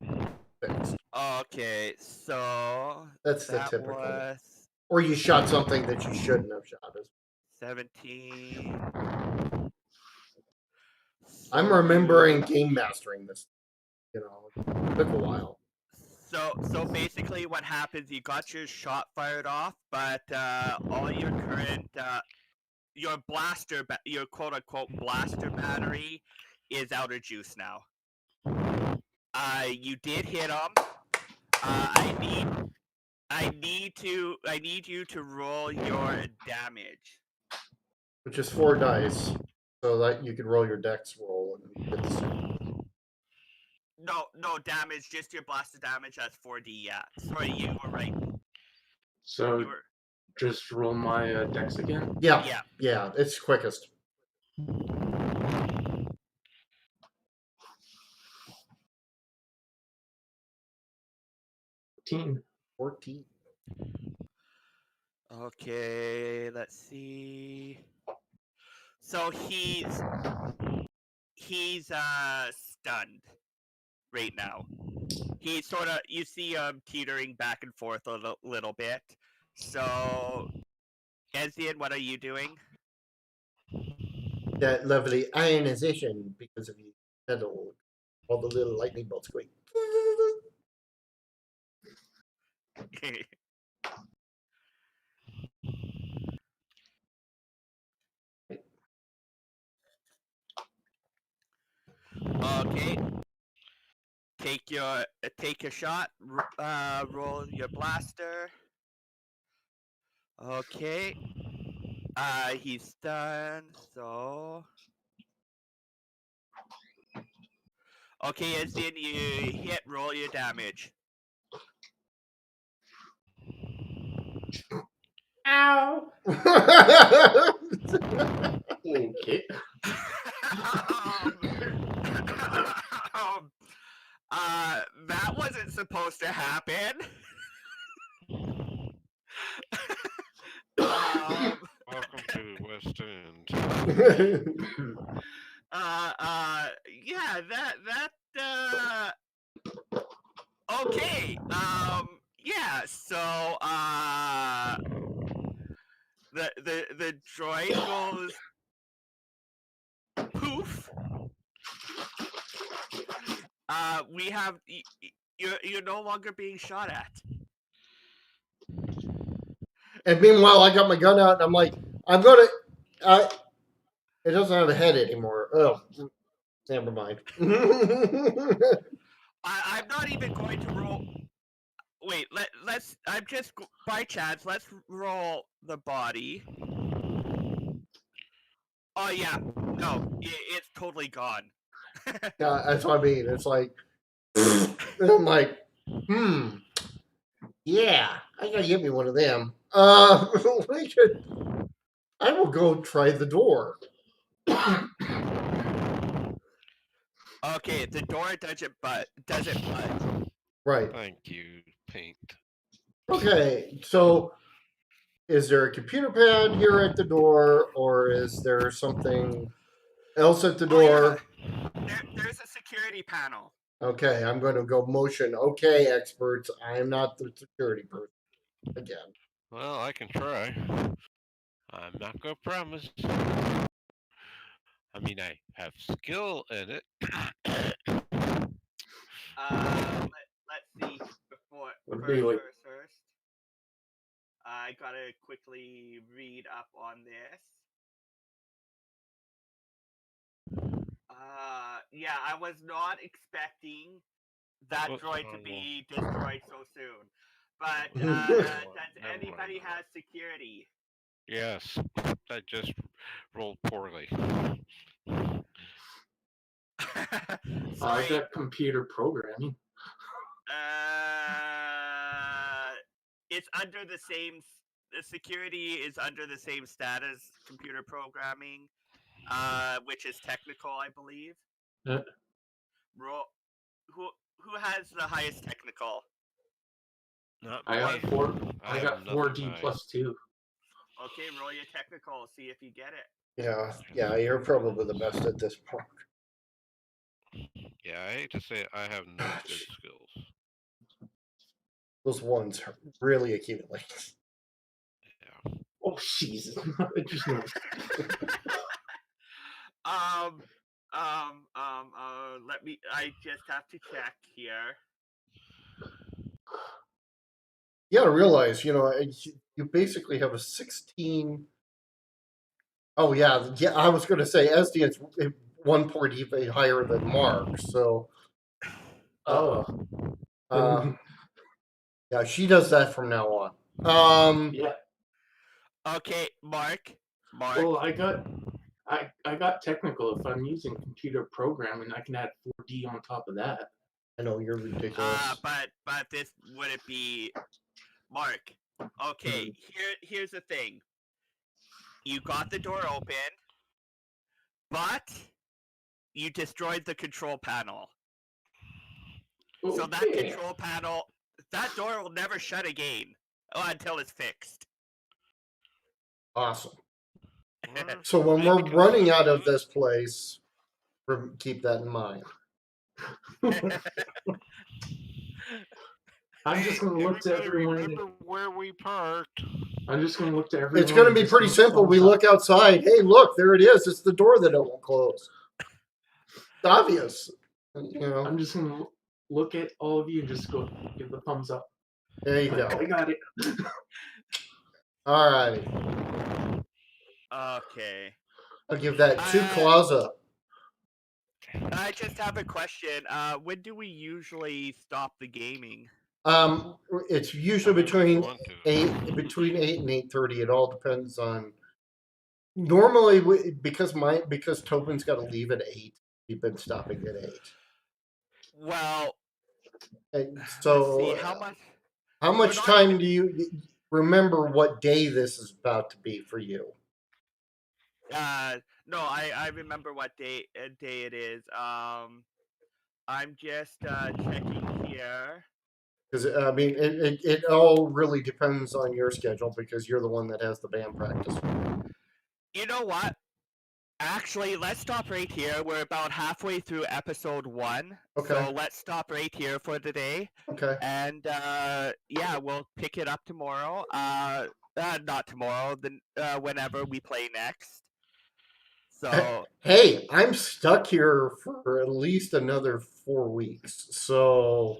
have fixed. Okay, so That's the that typical. was Or you shot something that you shouldn't have shot. 17. I'm So remembering game mastering this. It took a while. So basically, what happens? You got your shot fired off, but all your current your your quote unquote blaster battery is out of juice now. You did hit him. I need you to roll your damage. Which is 4 dice, so that you can roll your dex roll and get the No damage, just your blaster damage. That's 4D. Yeah, sorry, you were right. So You were... just roll my dex again? Yeah, it's quickest. 14. Okay, let's see. So he's stunned right now. He sort of, you see him teetering back and forth a little bit, So, Ezdian, what are you doing? That lovely ionization because of you. Metal, all the little lightning bolts going. Okay. Take your shot. Roll your blaster. Okay. He's done. So. Okay, Ezdian, you hit. Roll your damage. Ow. Okay. um, that wasn't supposed to happen. Welcome to West End. Yeah, okay. Yeah, so, the droid goes poof. We have, you're no longer being shot at. And meanwhile, I got my gun out, and I'm like, I'm gonna. It doesn't have a head anymore. Oh, never mind. I'm not even going to roll. Wait, let's. I'm just by chance. Let's roll the body. Oh yeah, no, it's totally gone. Yeah, that's what I mean. It's like, I'm like, yeah, I gotta get me one of them. I will go try the door. Okay, the door doesn't budge. Right. Thank you, paint. Okay, so is there a computer pad here at the door, or is there something else at the door? Oh, yeah. There's a security panel. Okay, I'm going to go motion. Okay, experts, I am not the security person again. Well, I can try. I'm not gonna promise. I mean, I have skill in it. Let's see. Before Would be like- first. I gotta quickly read up on this. Yeah, I was not expecting that Whoops, droid to wrong be destroyed so soon. But Never does anybody mind. have security? Yes, I just rolled poorly. I Sorry. got computer programming. It's under the same. The security is under the same status, computer programming, which is technical, I believe. Roll. Who has the highest technical? Not I got me. four. I have got nothing 4D high. plus 2. Okay, roll your technical. See if you get it. Yeah, you're probably the best at this point. Yeah, I hate to say it, I have no good skills. Those ones really accumulate. Yeah. Oh, Jesus. I just know. Let me. I just have to check here. You gotta realize, you basically have a 16. Oh, yeah, I was gonna say Esdian's 1 point even higher than Mark, so. Oh. Yeah, she does that from now on. Yeah. Okay, Mark. Well, I got technical. If I'm using computer programming, I can add 4D on top of that. I know you're ridiculous. But this wouldn't be Mark. Okay, here's the thing. You got the door open, but you destroyed the control panel. So that Okay. control panel, that door will never shut again until it's fixed. Awesome. Or So when maybe we're it's running not out of good. this place, keep that in mind. I'm just gonna look to Everybody everyone. remember where we parked. I'm just gonna look to everyone. It's going to and be just pretty give simple. thumbs We up. look outside. Hey, look, there it is. It's the door that it won't close. It's obvious. You know, I'm just gonna look at all of you and just go give the thumbs up. there you Like, go. I got it. All right. Okay. I'll give that 2 claws up. I just have a question. When do we usually stop the gaming? It's usually Whenever you between want to. 8 and 8:30. It all depends on. Normally, because Tobin's got to leave at 8. We've been stopping at 8. Well, And let's so, see how much. how we're much not time even- do you remember what day this is about to be for you? No, I remember what day it is. I'm just checking here. Because I mean, it all really depends on your schedule because you're the one that has the band practice. You know what? Actually, let's stop right here. We're about halfway through episode 1. Okay. So let's stop right here for today. Okay. And yeah, we'll pick it up tomorrow. Not tomorrow, then whenever we play next. So Hey, I'm stuck here for at least another 4 weeks. So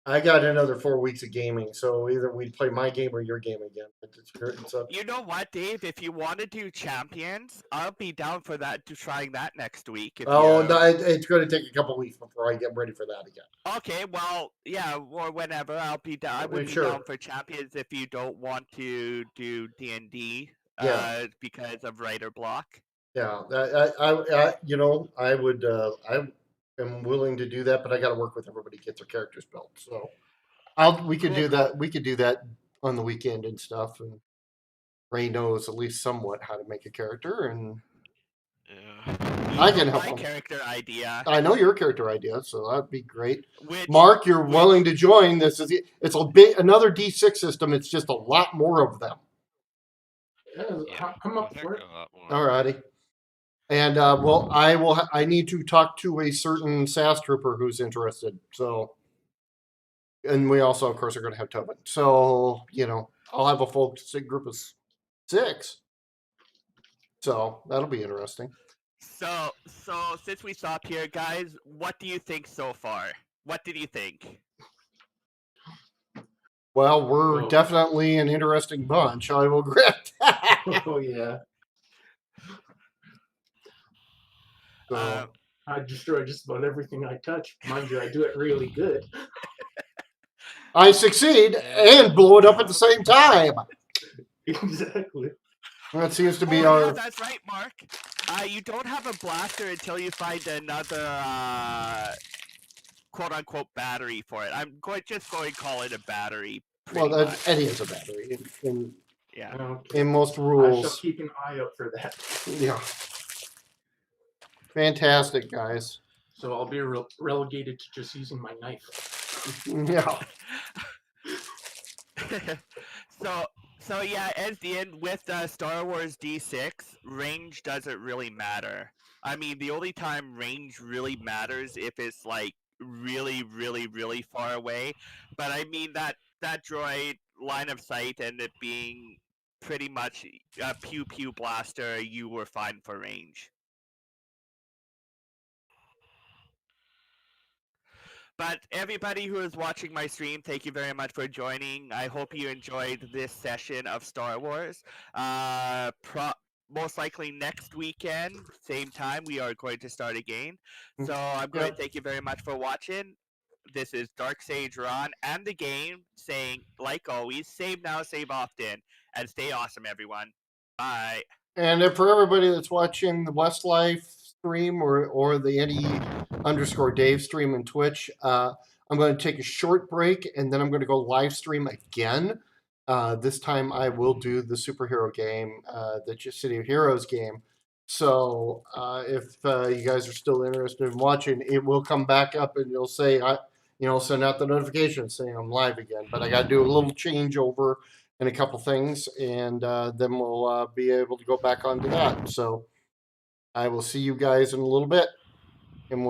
I got another 4 weeks of gaming. So either we play my game or your game again. It's up. you know what, Dave? If you want to do champions, I'll be down for that. To trying that next week. If Oh, you... no, it's going to take a couple weeks before I get ready for that again. Okay, well, yeah, or whenever I'll be down. I would be Sure. down for champions if you don't want to do D&D. Yeah. Because of writer block. Yeah, you know, I would, I am willing to do that, but I got to work with everybody to get their characters built. So, we could do that. We could do that on the weekend and stuff. And Ray knows at least somewhat how to make a character, and Yeah. I can help my him. character idea. I know your character idea, so that'd be great. Which, Mark, you're willing to join. It's a big another D6 system. It's just a lot more of them. Yeah, I'm up for it. Alrighty. And well, I need to talk to a certain SAS trooper who's interested. So, and we also, of course, are going to have Tobin. So, you know, I'll have a full group of 6. So that'll be interesting. So since we stopped here, guys, what do you think so far? What did you think? Well, we're Whoa. definitely an interesting bunch. I will grant that. Oh yeah. So, I destroy just about everything I touch. Mind you, I do it really good. I succeed and blow it up at the same time. Exactly. That seems to be Yeah, our. that's right, Mark. You don't have a blaster until you find another quote unquote battery for it. I'm just going to call it a battery. Well, pretty much. Eddie has a battery Yeah. Okay. in most I shall rules. keep an eye out for that. Yeah. Fantastic, guys. So I'll be relegated to just using my knife. Yeah. So yeah, as the end with Star Wars D6, range doesn't really matter. I mean, the only time range really matters if it's like really, really, really far away. But I mean that droid line of sight and it being pretty much a pew pew blaster, you were fine for range. But everybody who is watching my stream, thank you very much for joining. I hope you enjoyed this session of Star Wars. Most likely next weekend, same time, we are going to start again. So I'm going to thank you very much for watching. This is Dark Sage Ron and the game saying, like always, save now, save often, and stay awesome, everyone. Bye. And for everybody that's watching the Westlife stream or the Eddie_Dave stream and Twitch, I'm going to take a short break and then I'm going to go live stream again. This time I will do the superhero game, the City of Heroes game. So if you guys are still interested in watching, it will come back up and you'll say, send out the notification saying I'm live again. But I got to do a little changeover and a couple things, and then we'll be able to go back onto that. So I will see you guys in a little bit, and we'll